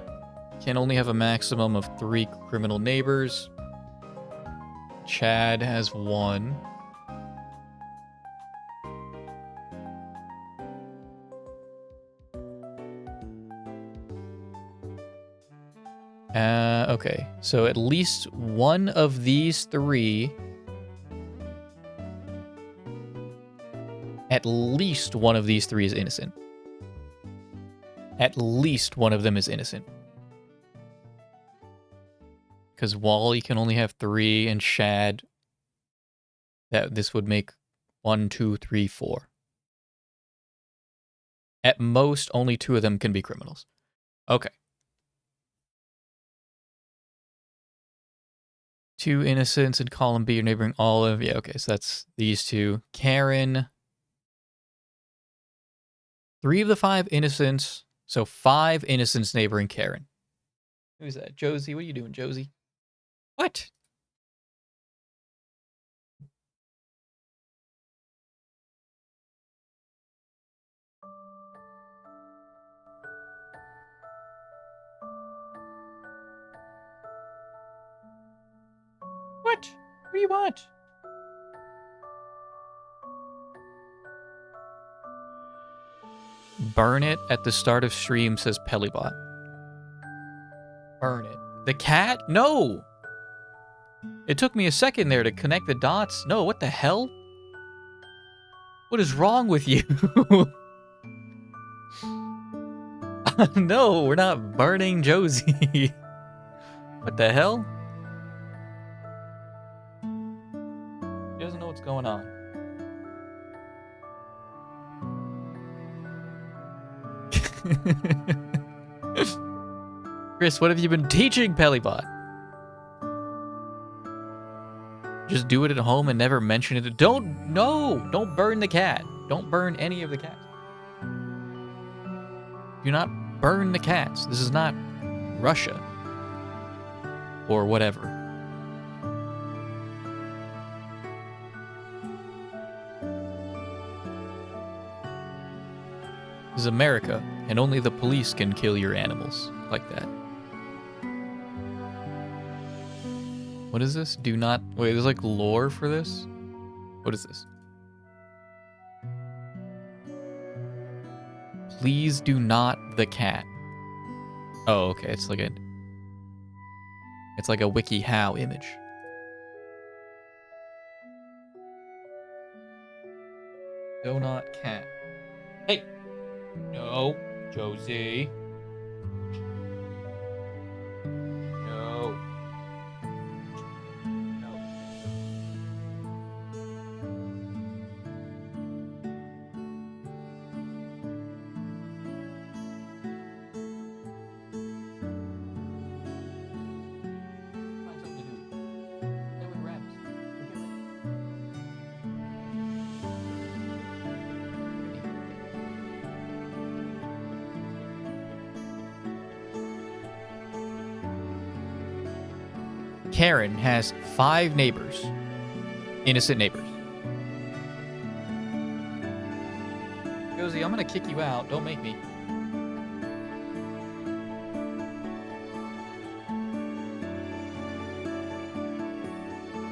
can only have a maximum of 3 criminal neighbors. Chad has 1. Okay, so at least one of these 3... At least one of these 3 is innocent. At least one of them is innocent. Because Wally can only have 3, and Shad... this would make 1, 2, 3, 4. At most, only 2 of them can be criminals. Okay. 2 innocents in column B, your neighboring Olive. Yeah, okay, so that's these 2. Karen. 3 of the 5 innocents, so 5 innocents neighboring Karen. Who's that? Josie? What are you doing, Josie? What? What? What do you want? Burn it at the start of stream, says Pelibot. Burn it. The cat? No! It took me a second there to connect the dots. No, what the hell? What is wrong with you? No, we're not burning Josie. What the hell? He doesn't know what's going on. Chris, what have you been teaching Pelibot? Just do it at home and never mention it. Don't burn the cat. Don't burn any of the cats. Do not burn the cats. This is not Russia. Or whatever. This is America, and only the police can kill your animals like that. What is this? Do not... Wait, there's like lore for this? What is this? Please do not the cat. Oh, okay. It's like a WikiHow image. Do not cat. Hey! No, Josie. No. No. Find something to do. Play with rabbits. Karen has 5 neighbors. Innocent neighbors. Josie, I'm gonna kick you out. Don't make me.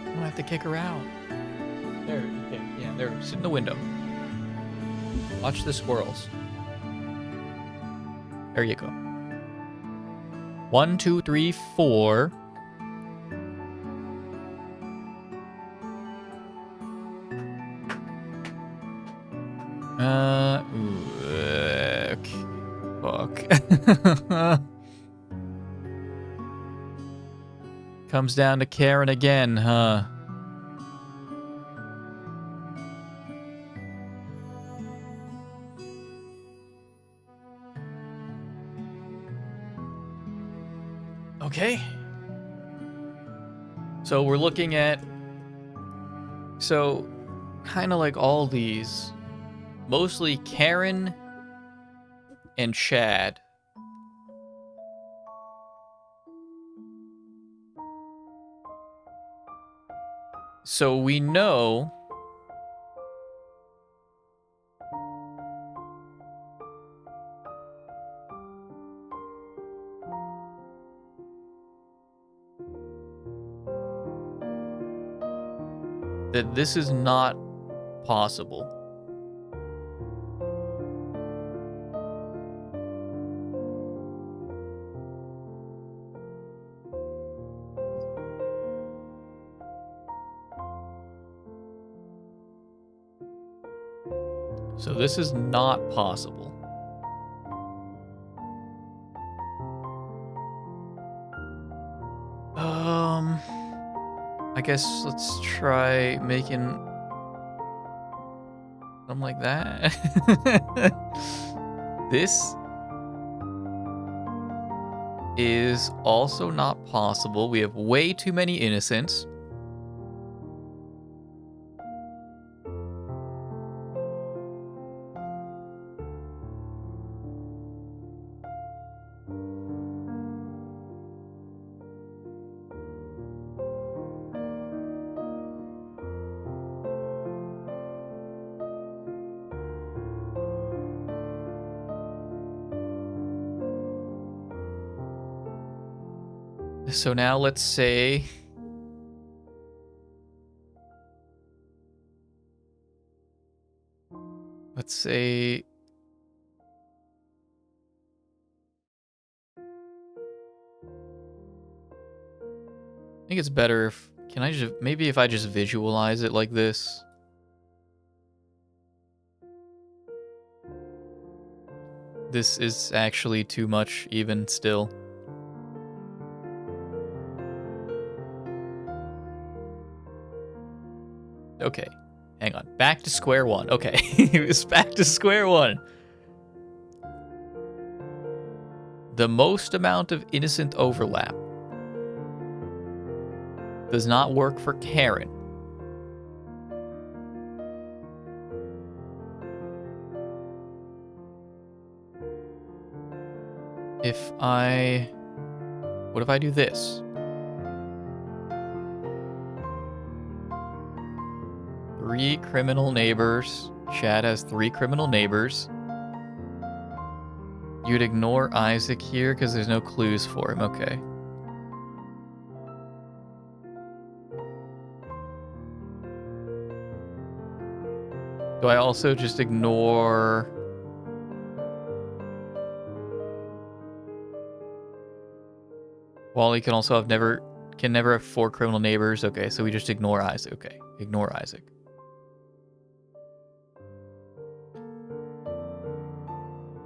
I'm gonna have to kick her out. There, okay. Yeah, there. Sit in the window. Watch the squirrels. There you go. 1, 2, 3, 4. Fuck. Comes down to Karen again, huh? Okay. So we're looking at... So, kind of like all these, mostly Karen and Chad. So we know that this is not possible. So this is not possible. I guess let's try making something like that. This is also not possible. We have way too many innocents. So now let's say... Let's say... I think it's better if... Can I just... Maybe if I just visualize it like this. This is actually too much even still. Okay, hang on. Back to square one. Okay, it's back to square one. The most amount of innocent overlap does not work for Karen. What if I do this? 3 criminal neighbors. Chad has 3 criminal neighbors. You'd ignore Isaac here because there's no clues for him. Okay. Do I also just ignore... Wally can also can never have 4 criminal neighbors. Okay, so we just ignore Isaac. Okay, ignore Isaac.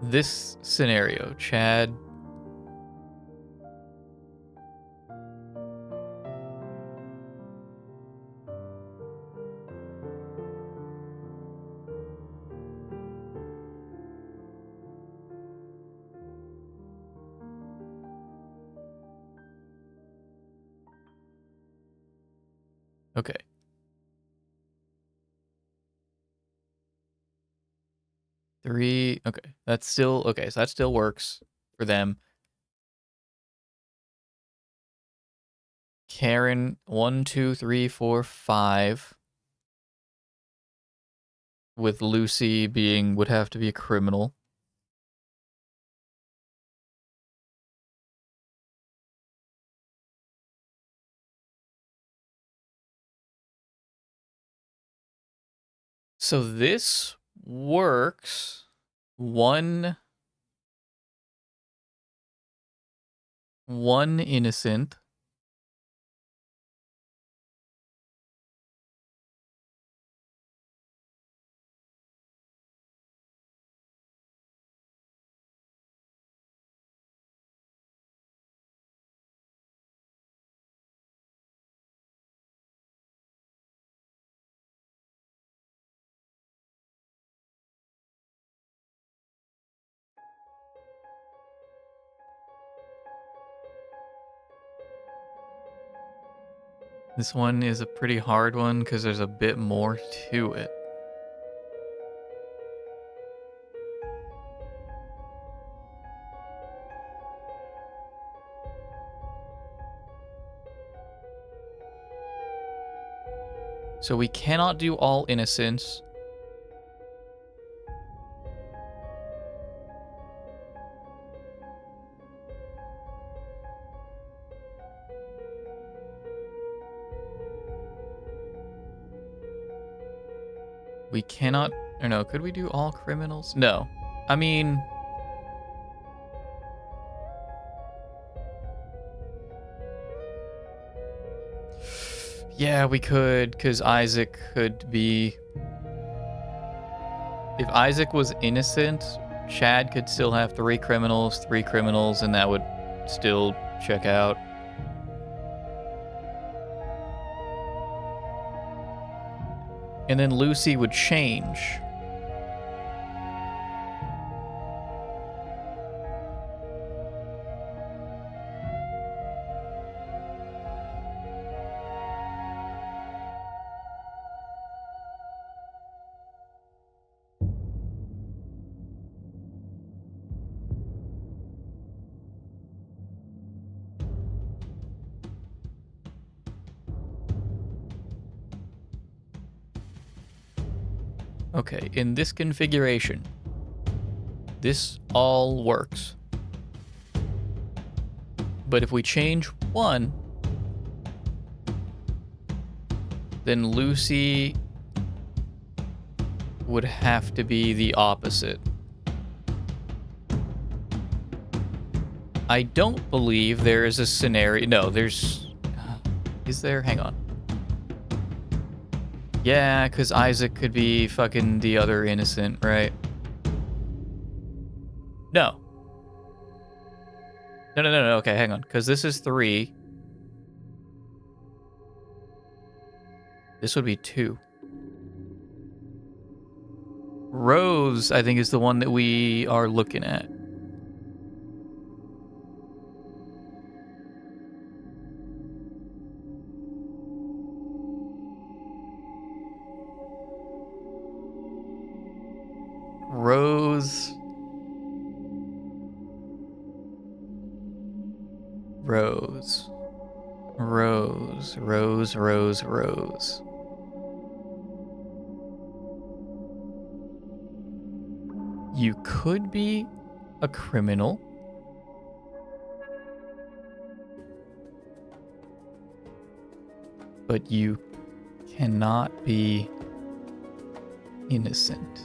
This scenario, Chad... Okay. Three. Okay, that's still okay. So that still works for them. Karen, 1, 2, 3, 4, 5. With Lucy being would have to be a criminal. So this works. One innocent. This one is a pretty hard one because there's a bit more to it. So we cannot do all innocents. We cannot, or no, could we do all criminals? No. I mean, yeah, we could, because Isaac could be... If Isaac was innocent, Chad could still have three criminals, and that would still check out. And then Lucy would change. Okay, in this configuration, this all works. But if we change one, then Lucy would have to be the opposite. I don't believe there is a scenario. No, there's... Is there? Hang on. Yeah, because Isaac could be fucking the other innocent, right? No. No. Okay, hang on. Because this is 3. This would be 2. Rose, I think, is the one that we are looking at. Rose. You could be a criminal. But you cannot be innocent.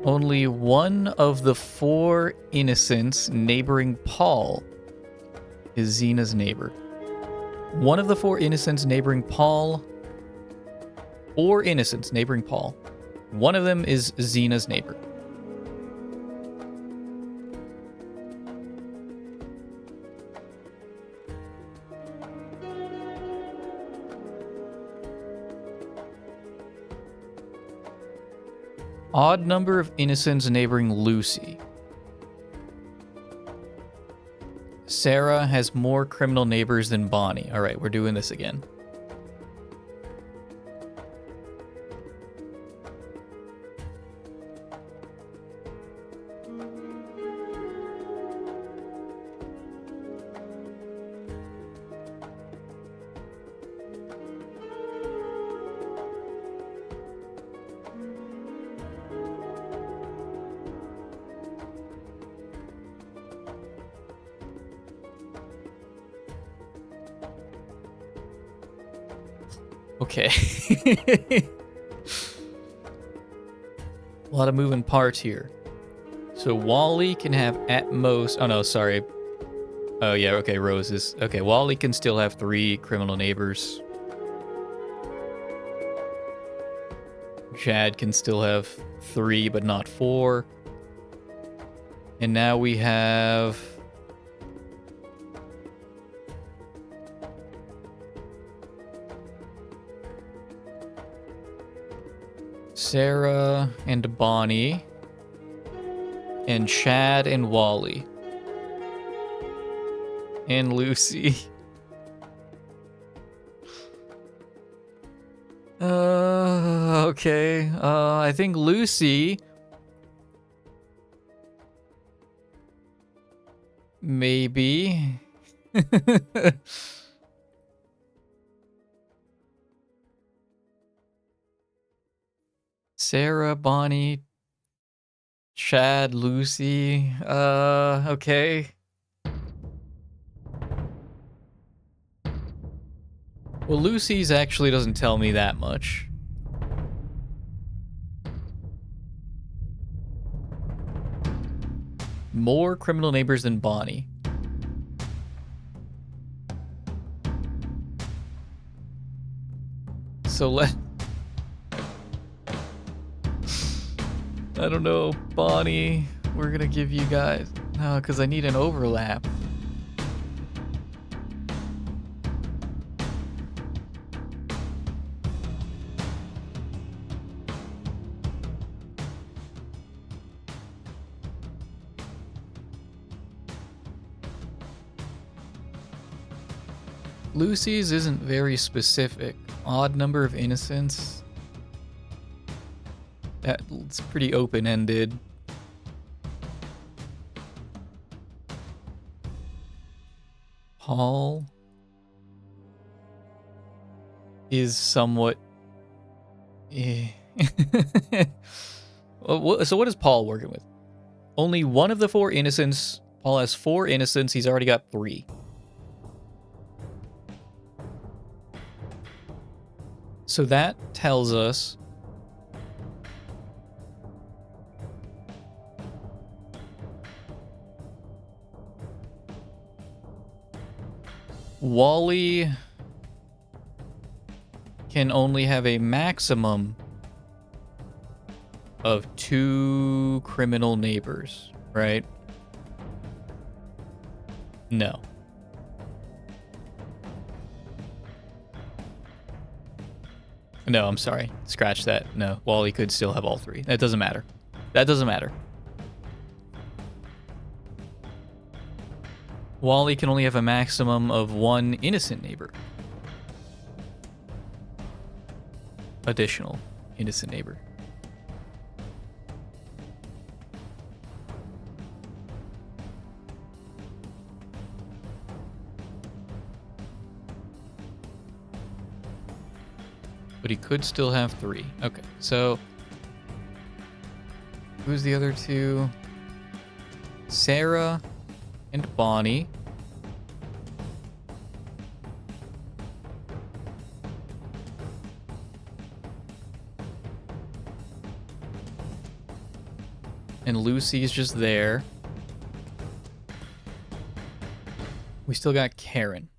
Only one of the 4 innocents neighboring Paul is Xena's neighbor. One of the 4 innocents neighboring Paul, 4 innocents neighboring Paul. One of them is Xena's neighbor. Odd number of innocents neighboring Lucy. Sarah has more criminal neighbors than Bonnie. All right, we're doing this again. Okay. A lot of moving parts here. So Wally can have at most... Oh, no, sorry. Oh, yeah, okay, Roses. Okay, Wally can still have 3 criminal neighbors. Chad can still have 3, but not 4. And now we have... Sarah and Bonnie And Chad and Wally. And Lucy. Okay. I think Lucy... Maybe. Sarah, Bonnie, Chad, Lucy. Okay. Well, Lucy's actually doesn't tell me that much. More criminal neighbors than Bonnie. So let... I don't know, Bonnie. We're gonna give you guys... No, because I need an overlap. Lucy's isn't very specific. Odd number of innocents. That's pretty open-ended. Paul is somewhat... So what is Paul working with? Only one of the 4 innocents. Paul has 4 innocents. He's already got 3. So that tells us Wally can only have a maximum of 2 criminal neighbors, right? No. No, I'm sorry. Scratch that. No, Wally could still have all 3. That doesn't matter. That doesn't matter. Wally can only have a maximum of 1 innocent neighbor. Additional innocent neighbor. But he could still have 3. Okay, so... Who's the other 2? Sarah and Bonnie. And Lucy's just there. We still got Karen.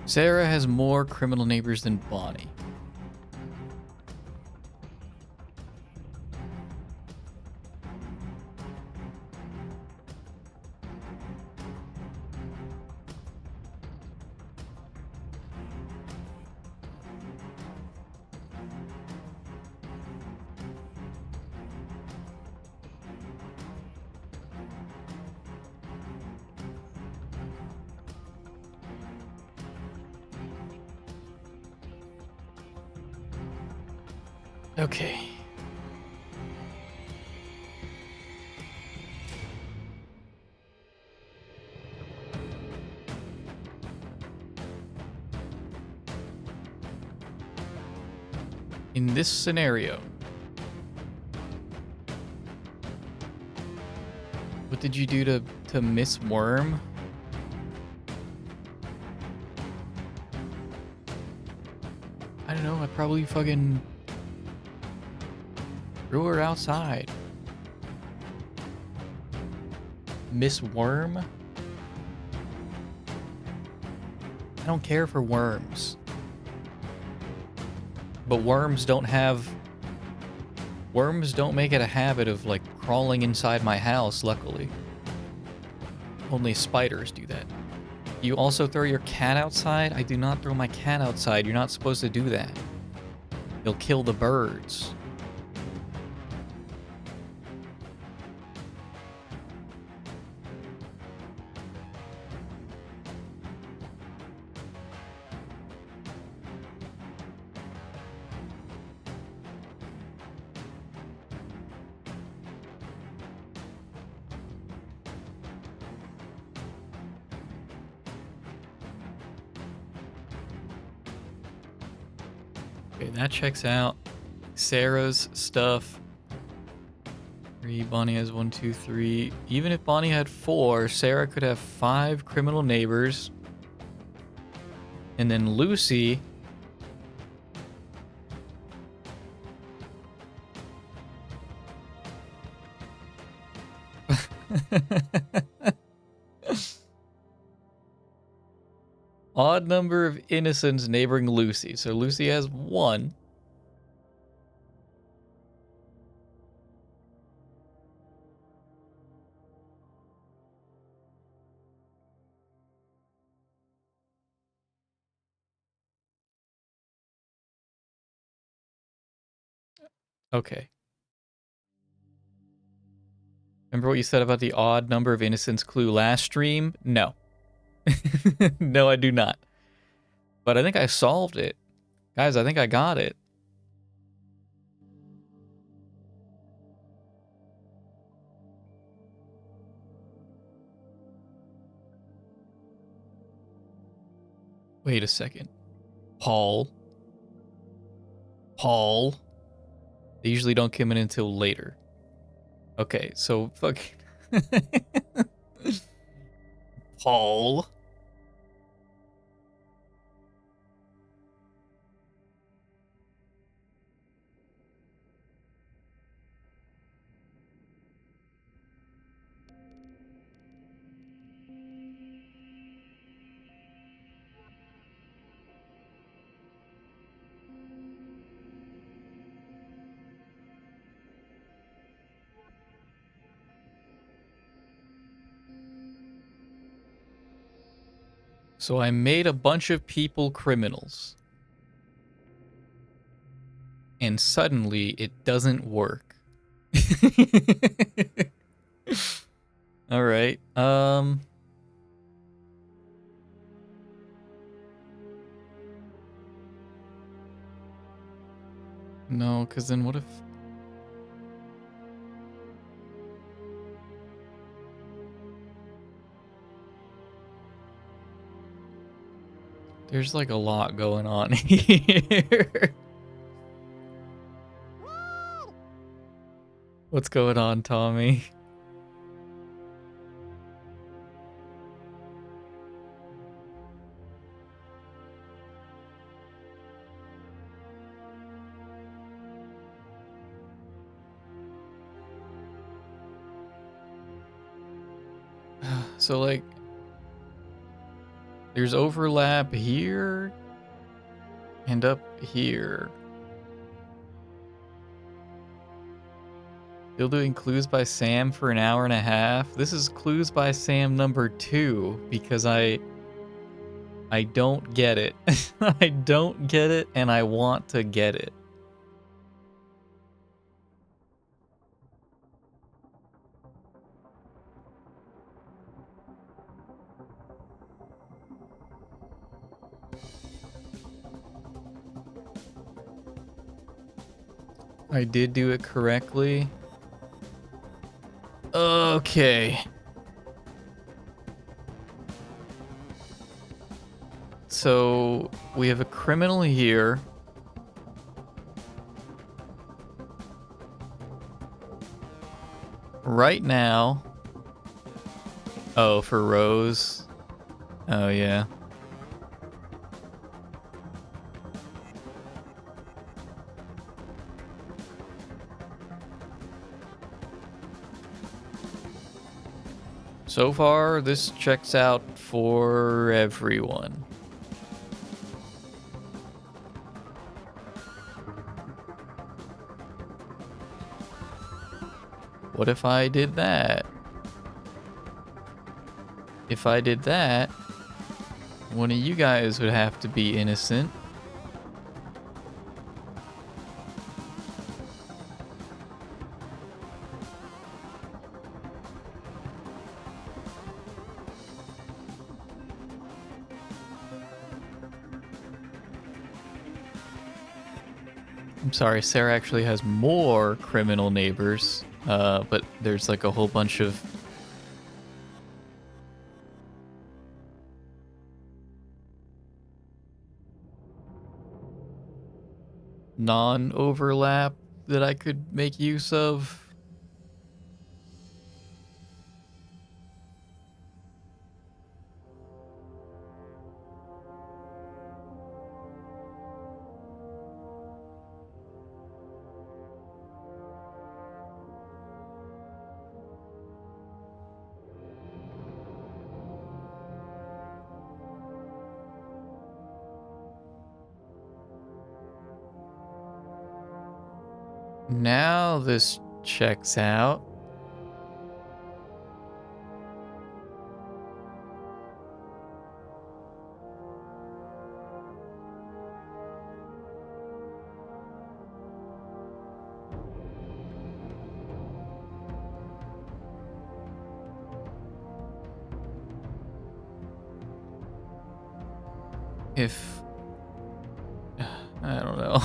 Sarah has more criminal neighbors than Bonnie. Okay. In this scenario, what did you do to Miss Worm? I don't know, I probably fucking threw her outside. Miss Worm? I don't care for worms. But worms don't make it a habit of, like, crawling inside my house, luckily. Only spiders do that. You also throw your cat outside? I do not throw my cat outside. You're not supposed to do that. You'll kill the birds. Okay, that checks out. Sarah's stuff. 3, Bonnie has 1, 2, 3. Even if Bonnie had 4, Sarah could have 5 criminal neighbors. And then Lucy... Odd number of innocents neighboring Lucy. So Lucy has 1. Okay. Remember what you said about the odd number of innocents clue last stream? No. No, I do not. But I think I solved it. Guys, I think I got it. Wait a second. Paul. They usually don't come in until later. Okay, so fucking... Paul. So I made a bunch of people criminals. And suddenly it doesn't work. All right. No, because then what if... There's like a lot going on here. What's going on, Tommy? So, like, there's overlap here and up here. Still doing Clues by Sam for an hour and a half. This is Clues by Sam number 2 because I don't get it. I don't get it and I want to get it. I did do it correctly. Okay. So we have a criminal here. Right now. Oh, for Rose. Oh, yeah. So far, this checks out for everyone. What if I did that? If I did that, one of you guys would have to be innocent. I'm sorry, Sarah actually has more criminal neighbors, but there's like a whole bunch of non-overlap that I could make use of. Now this checks out. If I don't know.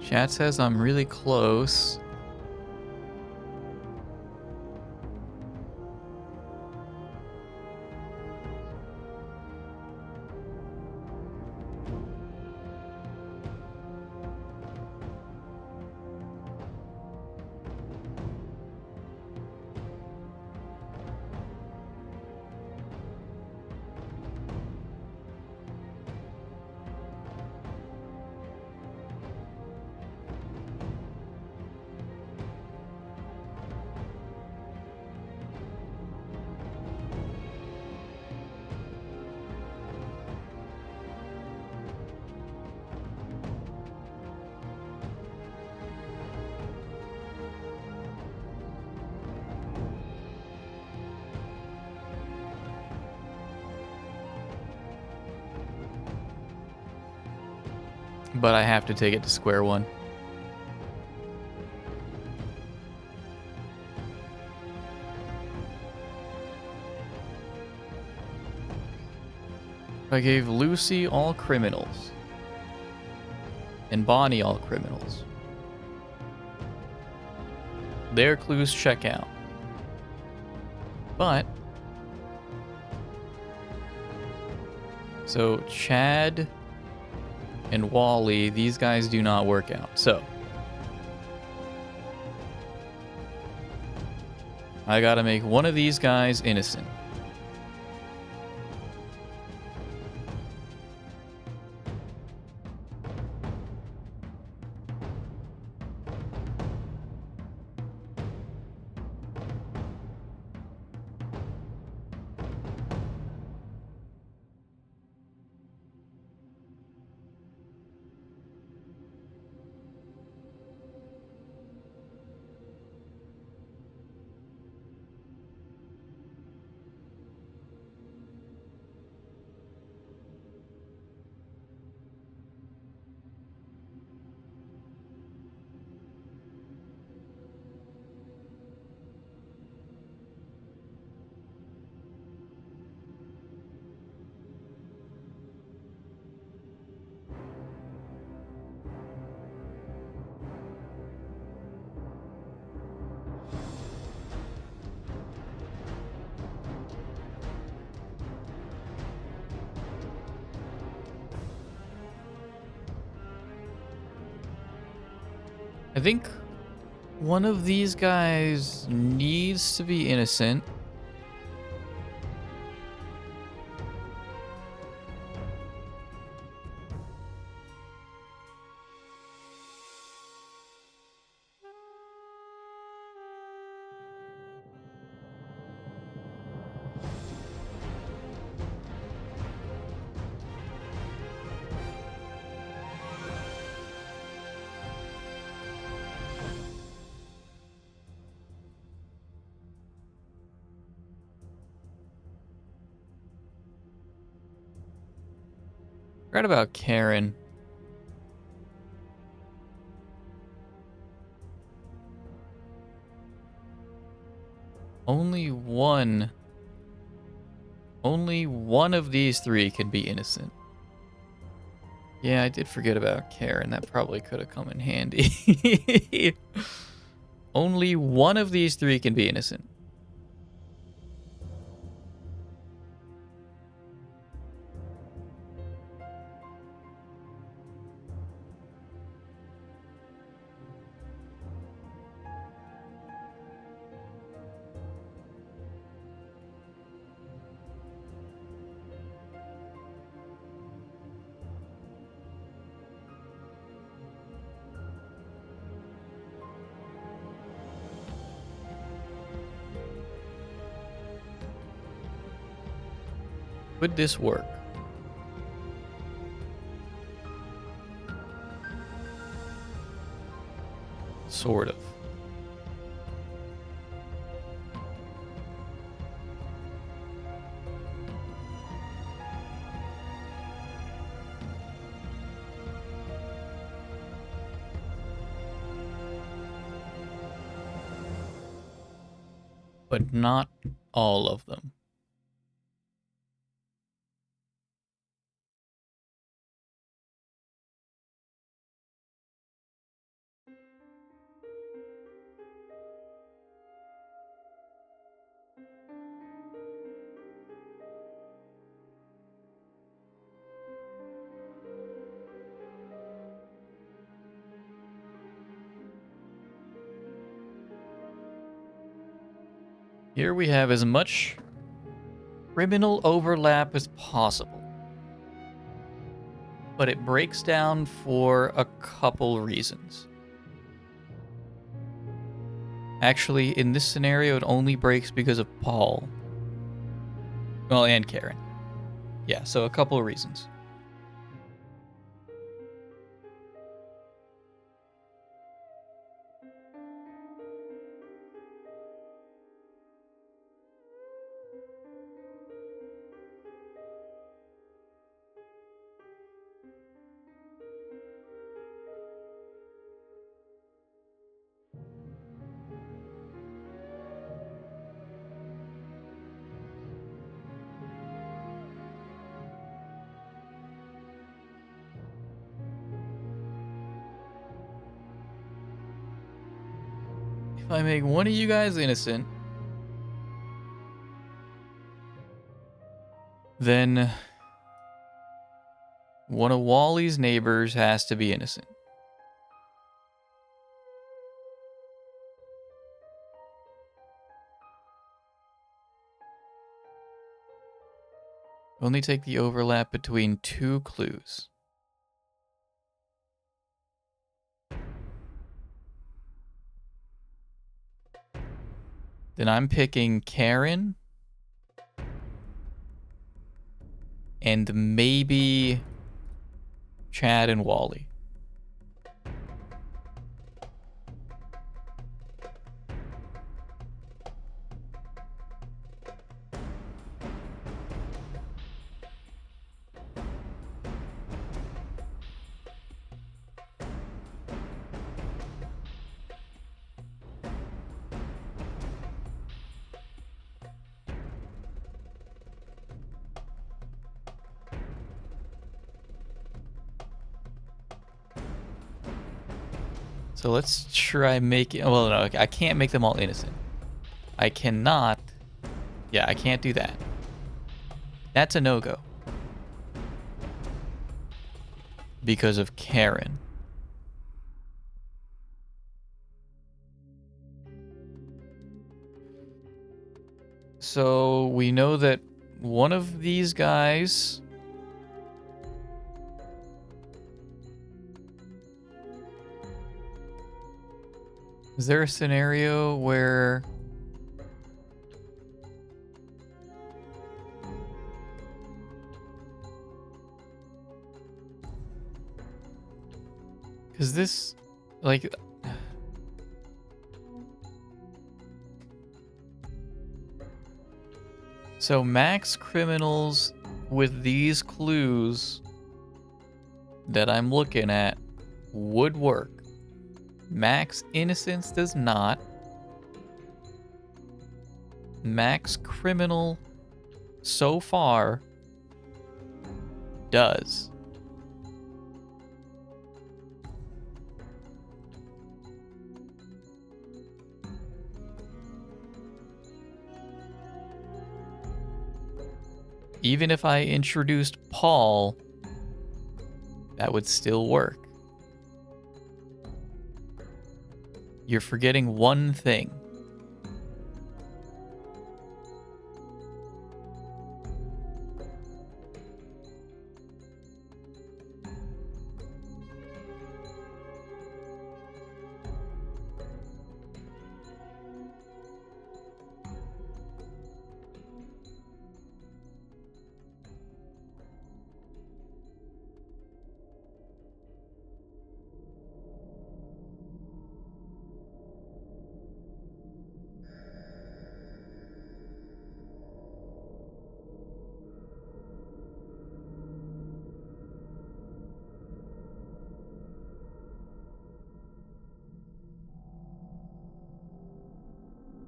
Chat says I'm really close. But I have to take it to square one. I gave Lucy all criminals. And Bonnie all criminals. Their clues check out. But... so Chad and Wally, these guys do not work out. So I gotta make one of these guys innocent. I think one of these guys needs to be innocent. Forgot about Karen. Only one of these three can be innocent. Yeah, I did forget about Karen. That probably could have come in handy. Only one of these three can be innocent. Would this work? Sort of. But not all of them. Here we have as much criminal overlap as possible. But it breaks down for a couple reasons. Actually, in this scenario, it only breaks because of Paul. Well, and Karen. Yeah, so a couple of reasons. If I make one of you guys innocent, then one of Wally's neighbors has to be innocent. Only take the overlap between two clues. Then I'm picking Karen and maybe Chad and Wally. So let's try making... Well, no, I can't make them all innocent. I cannot... Yeah, I can't do that. That's a no-go. Because of Karen. So we know that one of these guys... Is there a scenario where Is this, like... So max criminals with these clues that I'm looking at would work. Max innocence does not. Max criminal so far does. Even if I introduced Paul, that would still work. You're forgetting one thing.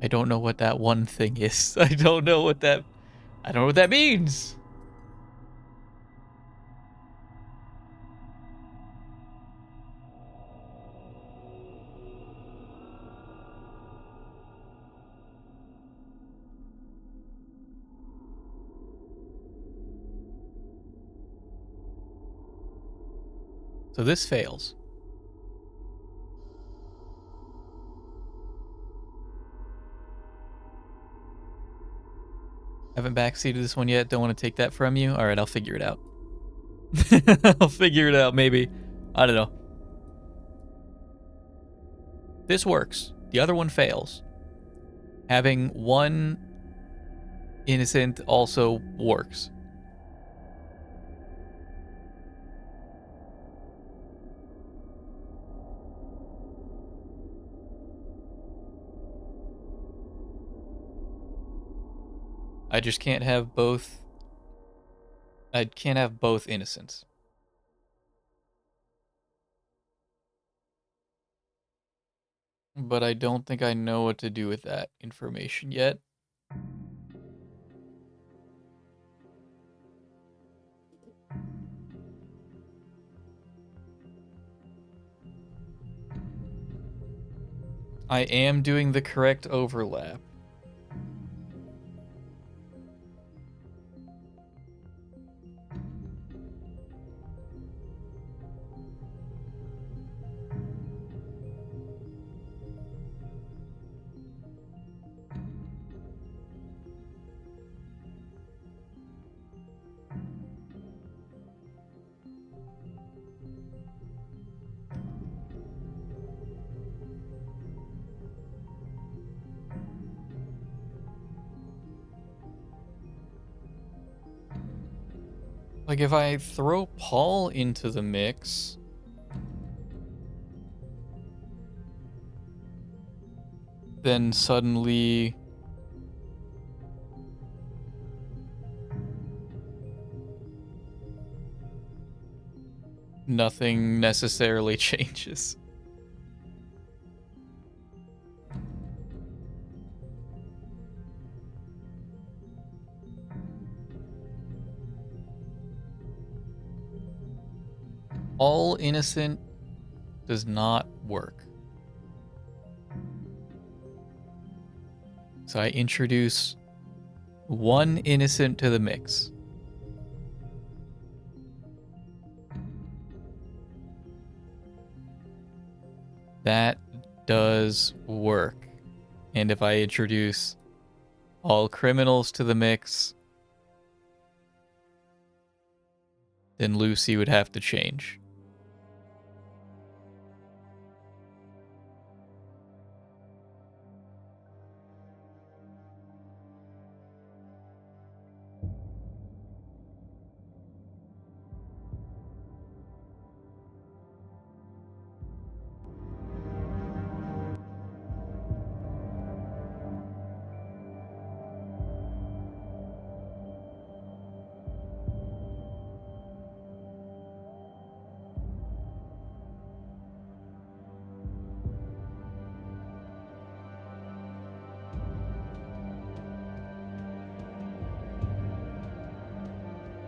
I don't know what that one thing is. I don't know what that means. So this fails. Haven't backseated this one yet. Don't want to take that from you. All right, I'll figure it out. I'll figure it out, maybe. I don't know. This works. The other one fails. Having one innocent also works. I just can't have both. I can't have both innocents. But I don't think I know what to do with that information yet. I am doing the correct overlap. Like, if I throw Paul into the mix, then suddenly nothing necessarily changes. All innocent does not work. So I introduce one innocent to the mix. That does work. And if I introduce all criminals to the mix, then Lucy would have to change.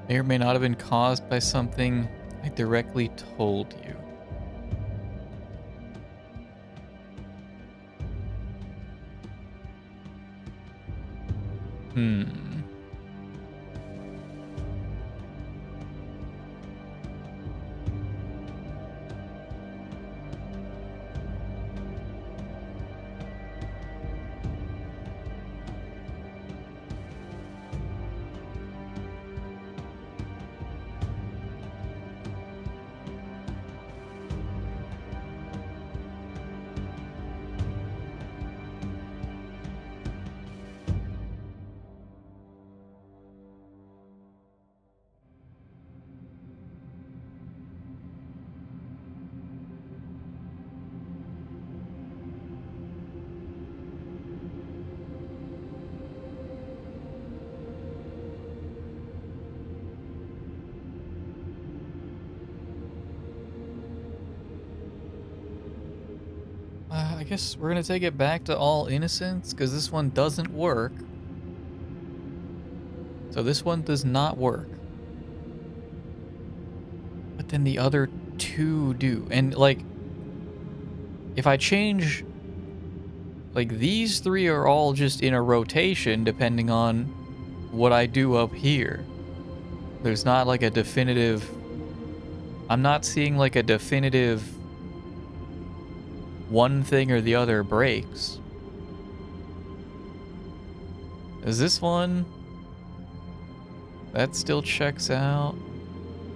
May or may not have been caused by something I directly told you. I guess we're gonna take it back to all innocence, because this one doesn't work. So this one does not work. But then the other two do. And, like, if I change... Like, these three are all just in a rotation, depending on what I do up here. There's not, like, a definitive... I'm not seeing, like, a definitive... one thing or the other breaks. Is this one? That still checks out.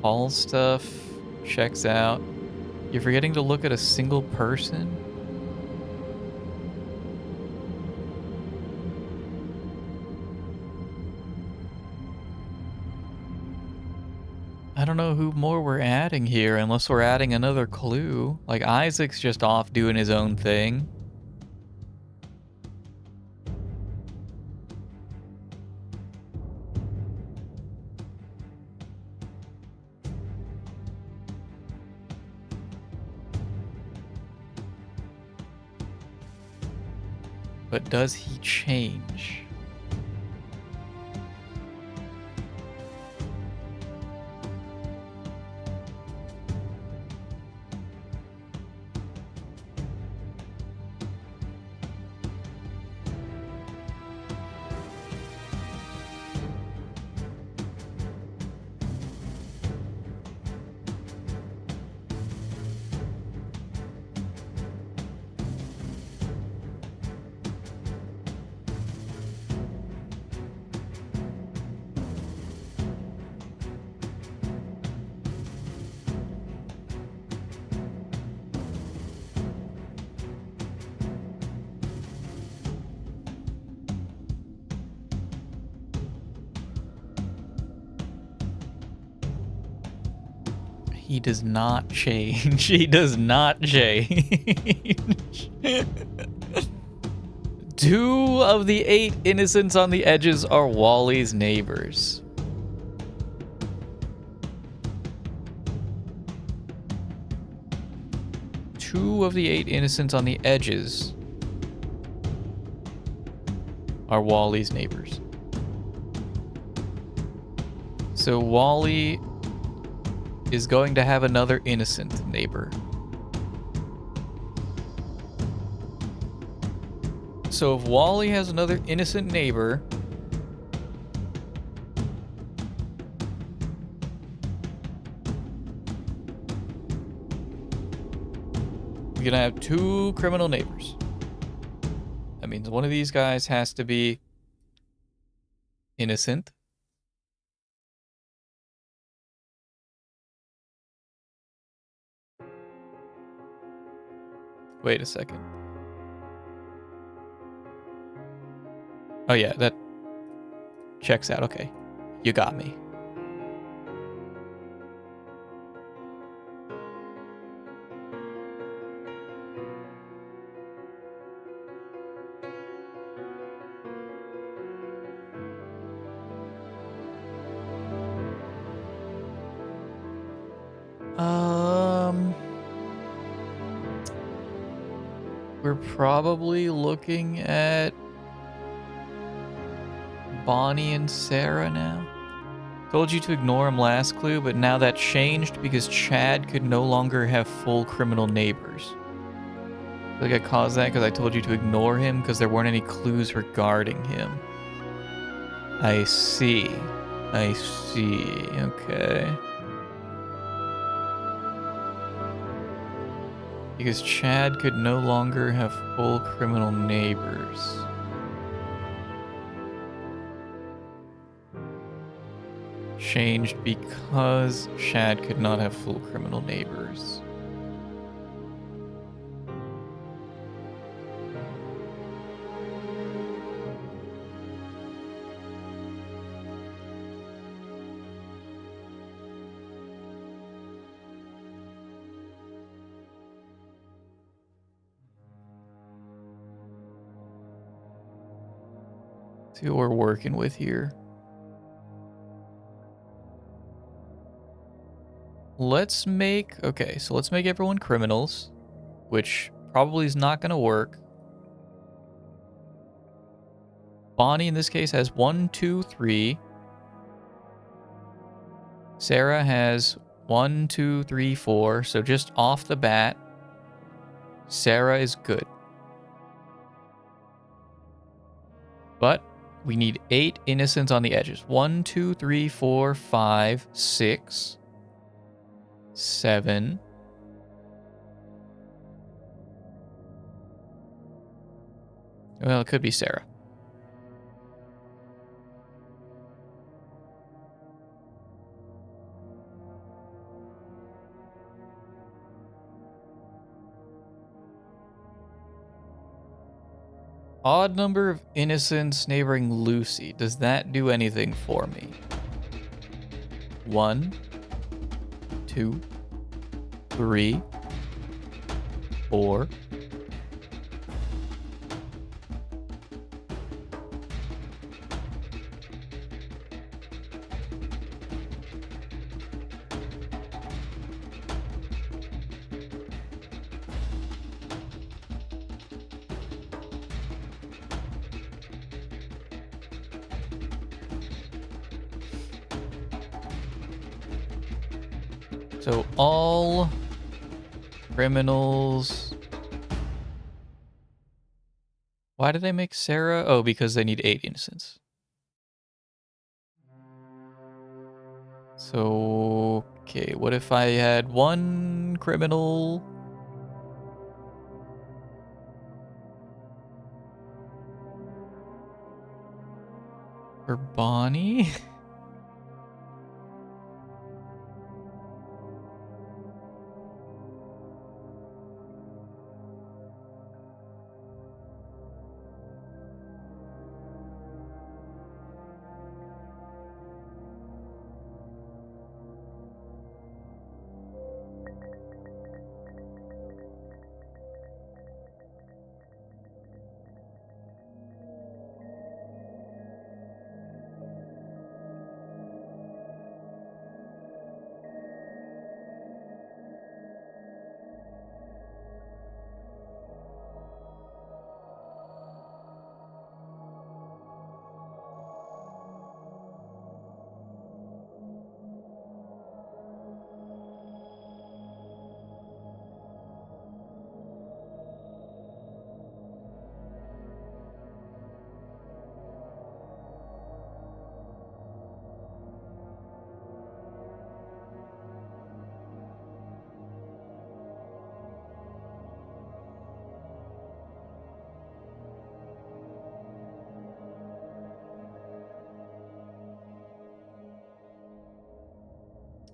All stuff checks out. You're forgetting to look at a single person? I don't know who more we're adding here, unless we're adding another clue. Like, Isaac's just off doing his own thing. But does he change? He does not change. He does not change. 2 of the 8 innocents on the edges are Wally's neighbors. Two of the 8 innocents on the edges are Wally's neighbors. So Wally is going to have another innocent neighbor. So if Wally has another innocent neighbor, we're gonna have 2 criminal neighbors. That means one of these guys has to be innocent. Wait a second. Oh yeah, that checks out. Okay. You got me. We're probably looking at Bonnie and Sarah now. Told you to ignore him last clue, but now that changed because Chad could no longer have full criminal neighbors. I think I caused that because I told you to ignore him because there weren't any clues regarding him. I see. I see. Okay. Because Chad could no longer have full criminal neighbors. Changed because Chad could not have full criminal neighbors. See what we're working with here. Let's make everyone criminals, which probably is not going to work. Bonnie in this case has 1, 2, 3. Sarah has 1, 2, 3, 4. So just off the bat, Sarah is good. But we need 8 innocents on the edges. 1, 2, 3, 4, 5, 6, 7. Well, it could be Sarah. Odd number of innocents neighboring Lucy. Does that do anything for me? 1, 2, 3, 4. So all criminals. Why did they make Sarah? Oh, because they need 8 innocents. So, okay, what if I had 1 criminal? For Bonnie?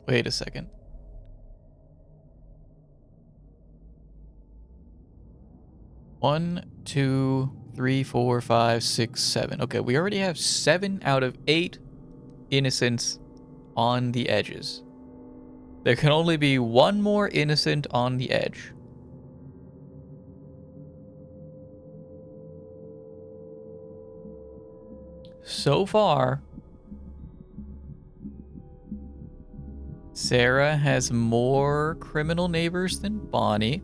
Wait a second. One, 2, 3, 4, 5, 6, 7. Okay, we already have 7 out of 8 innocents on the edges. There can only be 1 more innocent on the edge. So far, Sarah has more criminal neighbors than Bonnie.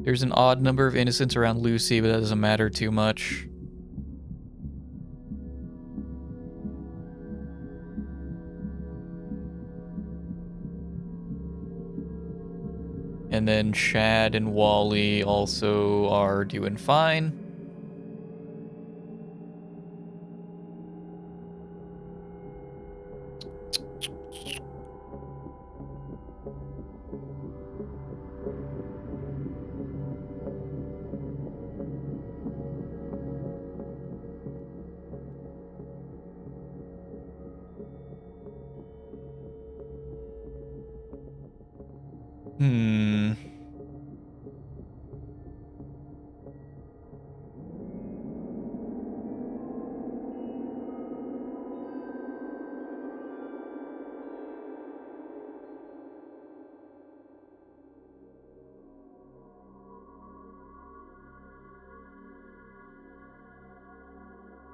There's an odd number of innocents around Lucy, but that doesn't matter too much. And then Shad and Wally also are doing fine.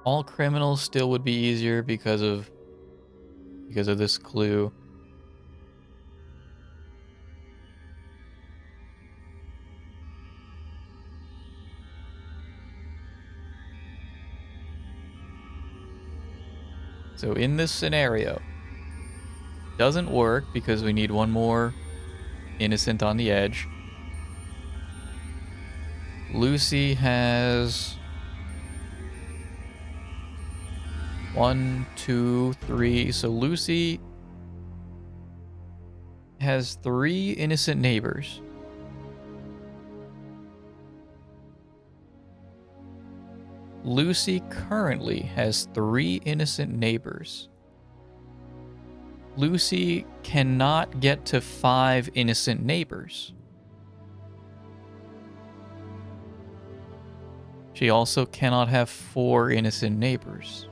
All criminals still would be easier because of this clue. So in this scenario, doesn't work because we need one more innocent on the edge. Lucy has 1, 2, 3. So Lucy has 3 innocent neighbors. Lucy currently has 3 innocent neighbors. Lucy cannot get to 5 innocent neighbors. She also cannot have 4 innocent neighbors.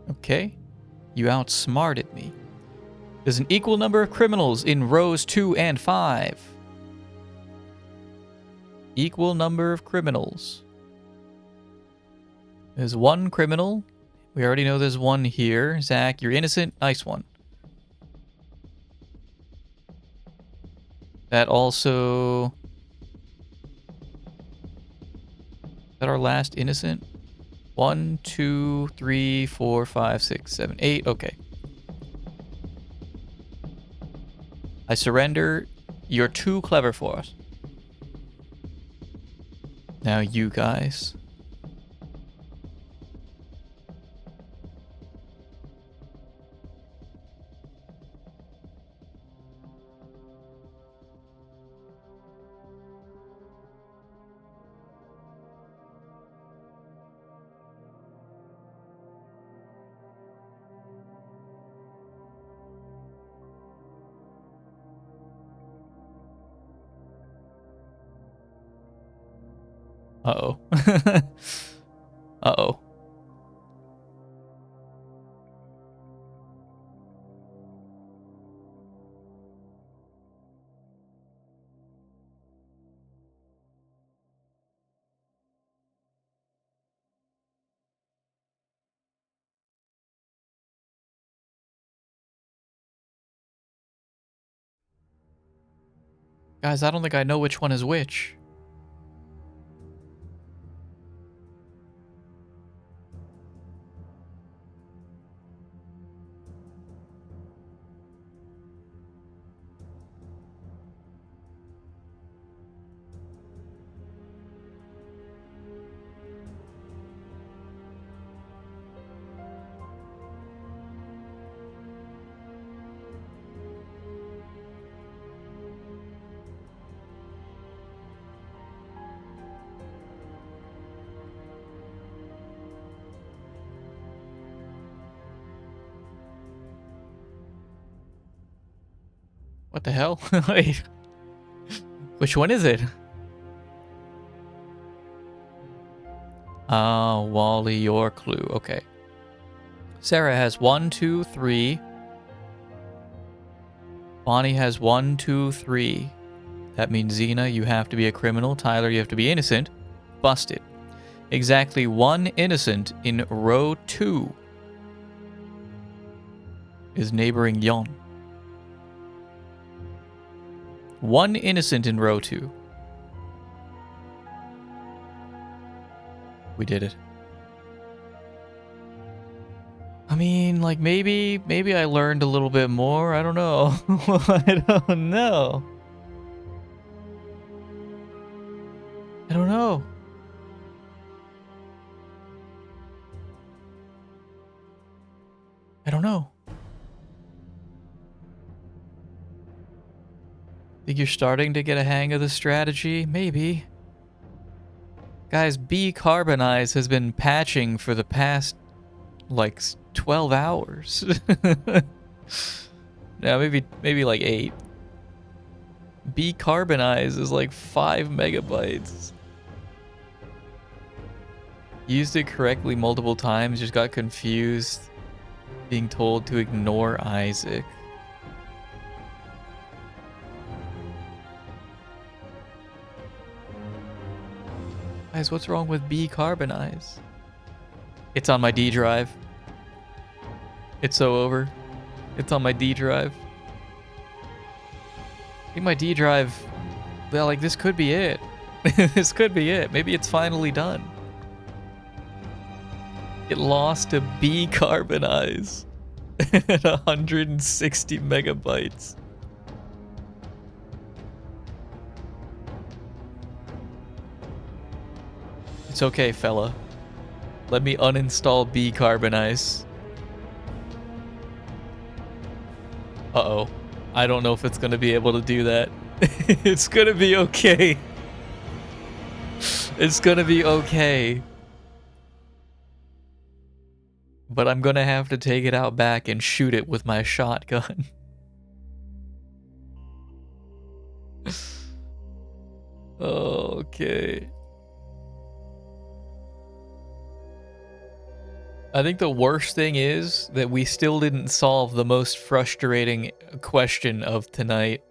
Okay. You outsmarted me. There's an equal number of criminals in rows 2 and 5. Equal number of criminals. There's 1 criminal. We already know there's 1 here. Zach, you're innocent. Nice one. That also... Is that our last innocent? 1, 2, 3, 4, 5, 6, 7, 8. Okay. I surrender. You're too clever for us. Now you guys. Uh-oh. Uh-oh. Guys, I don't think I know which one is which. What the hell? Wait. Which one is it? Oh, Wally, your clue. Okay. Sarah has 1, 2, 3. Bonnie has 1, 2, 3. That means Xena, you have to be a criminal. Tyler, you have to be innocent. Busted. Exactly 1 innocent in row 2 is neighboring Yon. 1 innocent in row 2. We did it. I mean, like, maybe I learned a little bit more. I don't know. I don't know. I don't know. I don't know. Think you're starting to get a hang of the strategy? Maybe. Guys, Carbonize has been patching for the past, like, 12 hours. Yeah, maybe like 8. Carbonize is like 5 megabytes. Used it correctly multiple times, just got confused. Being told to ignore Isaac. Guys, what's wrong with Carbonize? It's on my D drive. It's so over. It's on my D drive. I think my D drive, well, like, this could be it. This could be it. Maybe it's finally done. It lost to Carbonize at 160 megabytes. It's okay, fella. Let me uninstall Carbonize. Uh-oh. I don't know if it's gonna be able to do that. It's gonna be okay. It's gonna be okay. But I'm gonna have to take it out back and shoot it with my shotgun. Okay. I think the worst thing is that we still didn't solve the most frustrating question of tonight.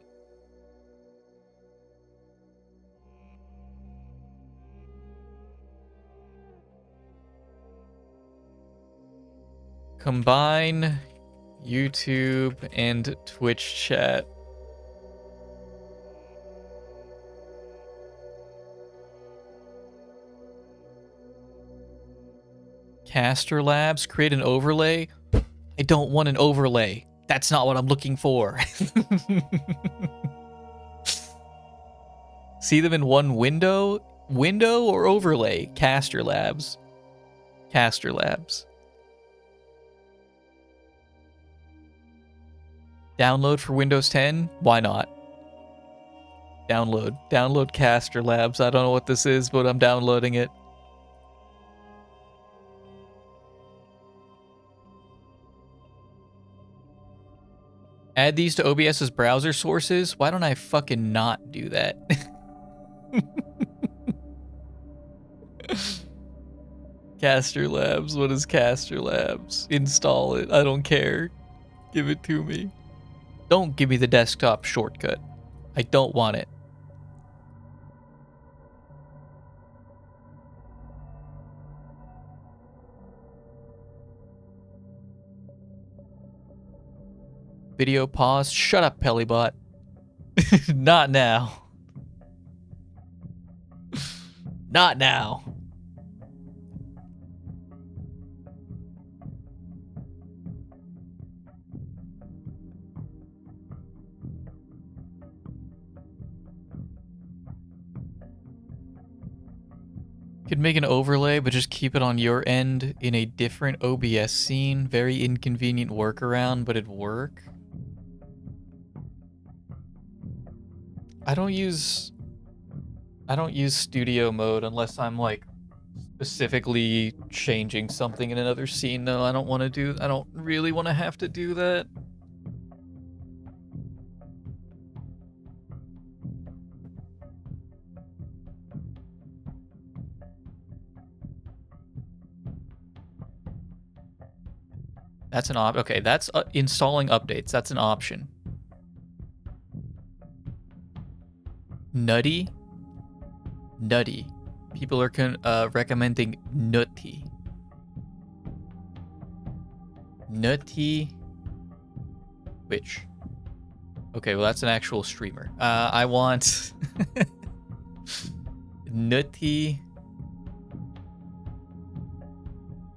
Combine YouTube and Twitch chat. Caster Labs, create an overlay. I don't want an overlay. That's not what I'm looking for. See them in one window? Window or overlay? Caster Labs. Caster Labs. Download for Windows 10? Why not? Download. Download Caster Labs. I don't know what this is, but I'm downloading it. Add these to OBS's browser sources? Why don't I fucking not do that? Caster Labs. What is Caster Labs? Install it. I don't care. Give it to me. Don't give me the desktop shortcut. I don't want it. Video pause. Shut up, Pelibot. Not now. Not now. Could make an overlay, but just keep it on your end in a different OBS scene. Very inconvenient workaround, but it'd work. I don't use studio mode unless I'm like specifically changing something in another scene. No, I don't really want to have to do that. That's an okay, that's installing updates. That's an option. Nutty. People are recommending Nutty. Nutty Twitch. Okay, well that's an actual streamer. I want Nutty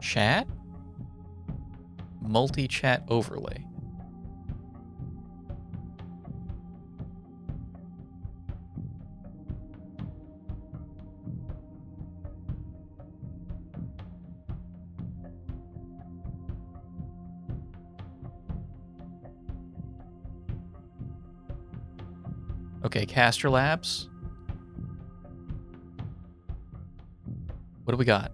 Chat? Multi-chat overlay. Okay, Caster Labs. What do we got?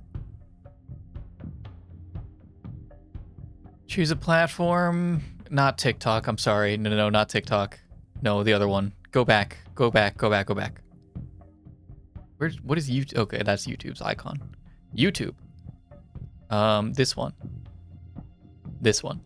Choose a platform. Not TikTok, I'm sorry. No, not TikTok. No, the other one. Go back. Go back. What is YouTube? Okay, that's YouTube's icon. YouTube. This one. This one.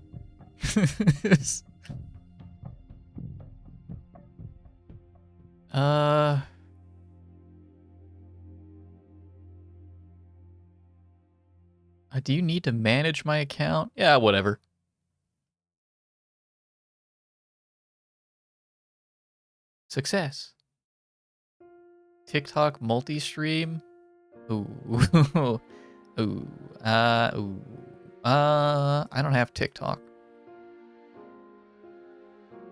Do you need to manage my account? Yeah, whatever. Success. TikTok multi-stream. Ooh. Ooh. I don't have TikTok.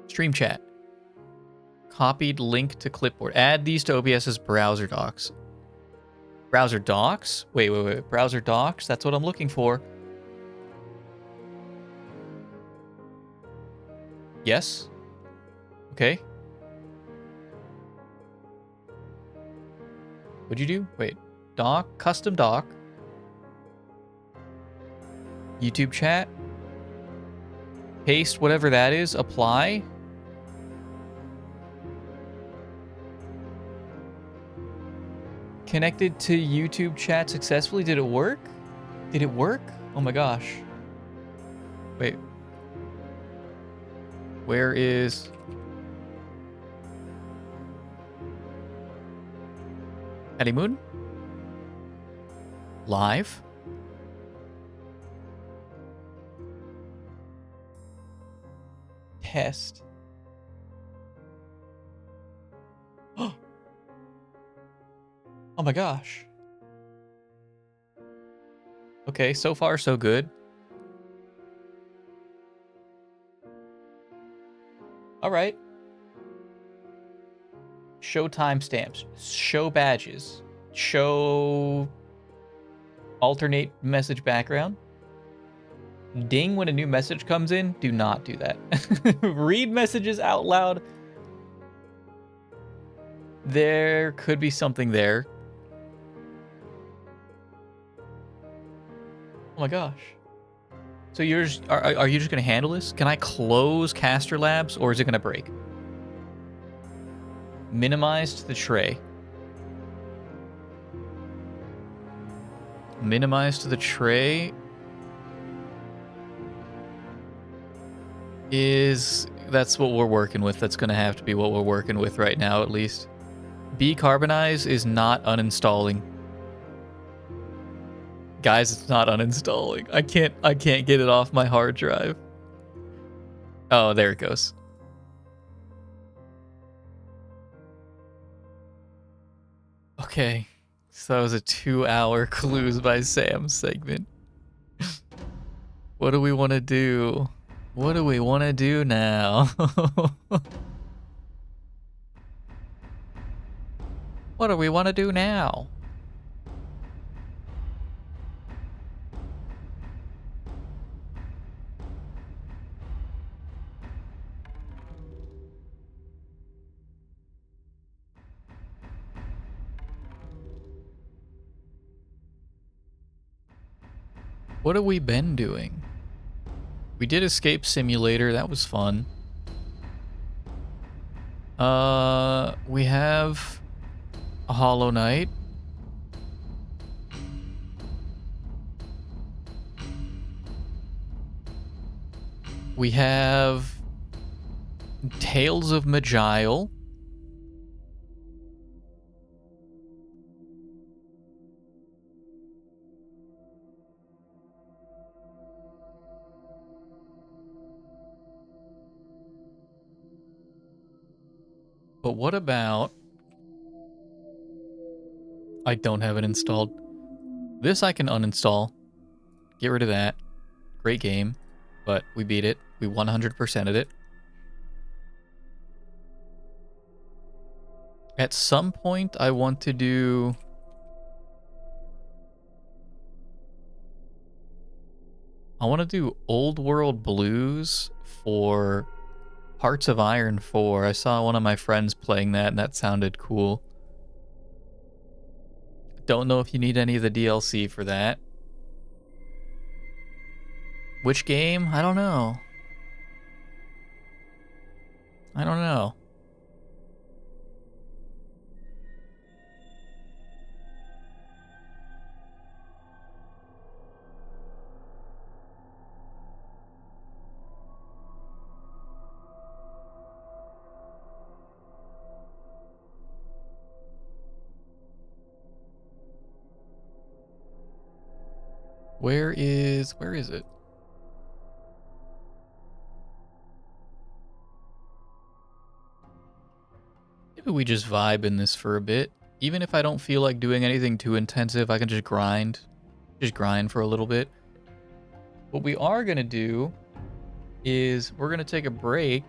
Stream chat. Copied link to clipboard. Add these to OBS's browser docs. Browser docs? Wait. Browser docs? That's what I'm looking for. Yes? Okay. What'd you do? Wait. Doc? Custom doc. YouTube chat. Paste whatever that is. Apply. Connected to YouTube chat successfully. Did it work? Did it work? Oh my gosh. Wait. Where is... Pelimoon? Live? Test. Oh my gosh. Okay, so far so good. All right. Show timestamps. Show badges. Show alternate message background. Ding when a new message comes in. Do not do that. Read messages out loud. There could be something there. Oh my gosh. So you're just, are you just going to handle this? Can I close Caster Labs or is it going to break? Minimize to the tray. Minimize to the tray that's what we're working with. That's going to have to be what we're working with right now, at least. Decarbonize is not uninstalling. Guys, it's not uninstalling. I can't get it off my hard drive. Oh, there it goes. Okay. So that was a 2-hour Clues by Sam segment. What do we want to do? What do we want to do now? What do we want to do now? What have we been doing? We did Escape Simulator. That was fun. We have a Hollow Knight. We have Tales of Majile. But what about... I don't have it installed. This I can uninstall. Get rid of that. Great game. But we beat it. We 100%ed it. At some point, I want to do... I want to do Old World Blues for Hearts of Iron 4. I saw one of my friends playing that, and that sounded cool. Don't know if you need any of the DLC for that. Which game? I don't know. I don't know. Where is it? Maybe we just vibe in this for a bit. Even if I don't feel like doing anything too intensive, I can just grind. Just grind for a little bit. What we are going to do is we're going to take a break.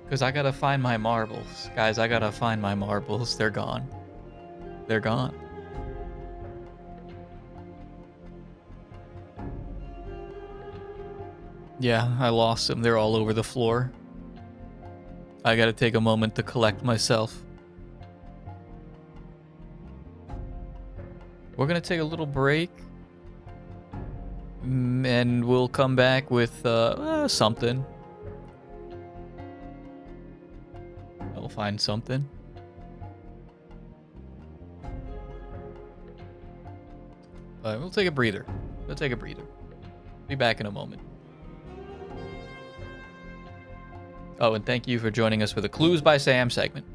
Because I got to find my marbles. Guys, I got to find my marbles. They're gone. They're gone. Yeah, I lost them. They're all over the floor. I gotta take a moment to collect myself. We're gonna take a little break. And we'll come back with something. I'll find something. We'll take a breather. We'll take a breather. Be back in a moment. Oh, and thank you for joining us for the Clues by Sam segment.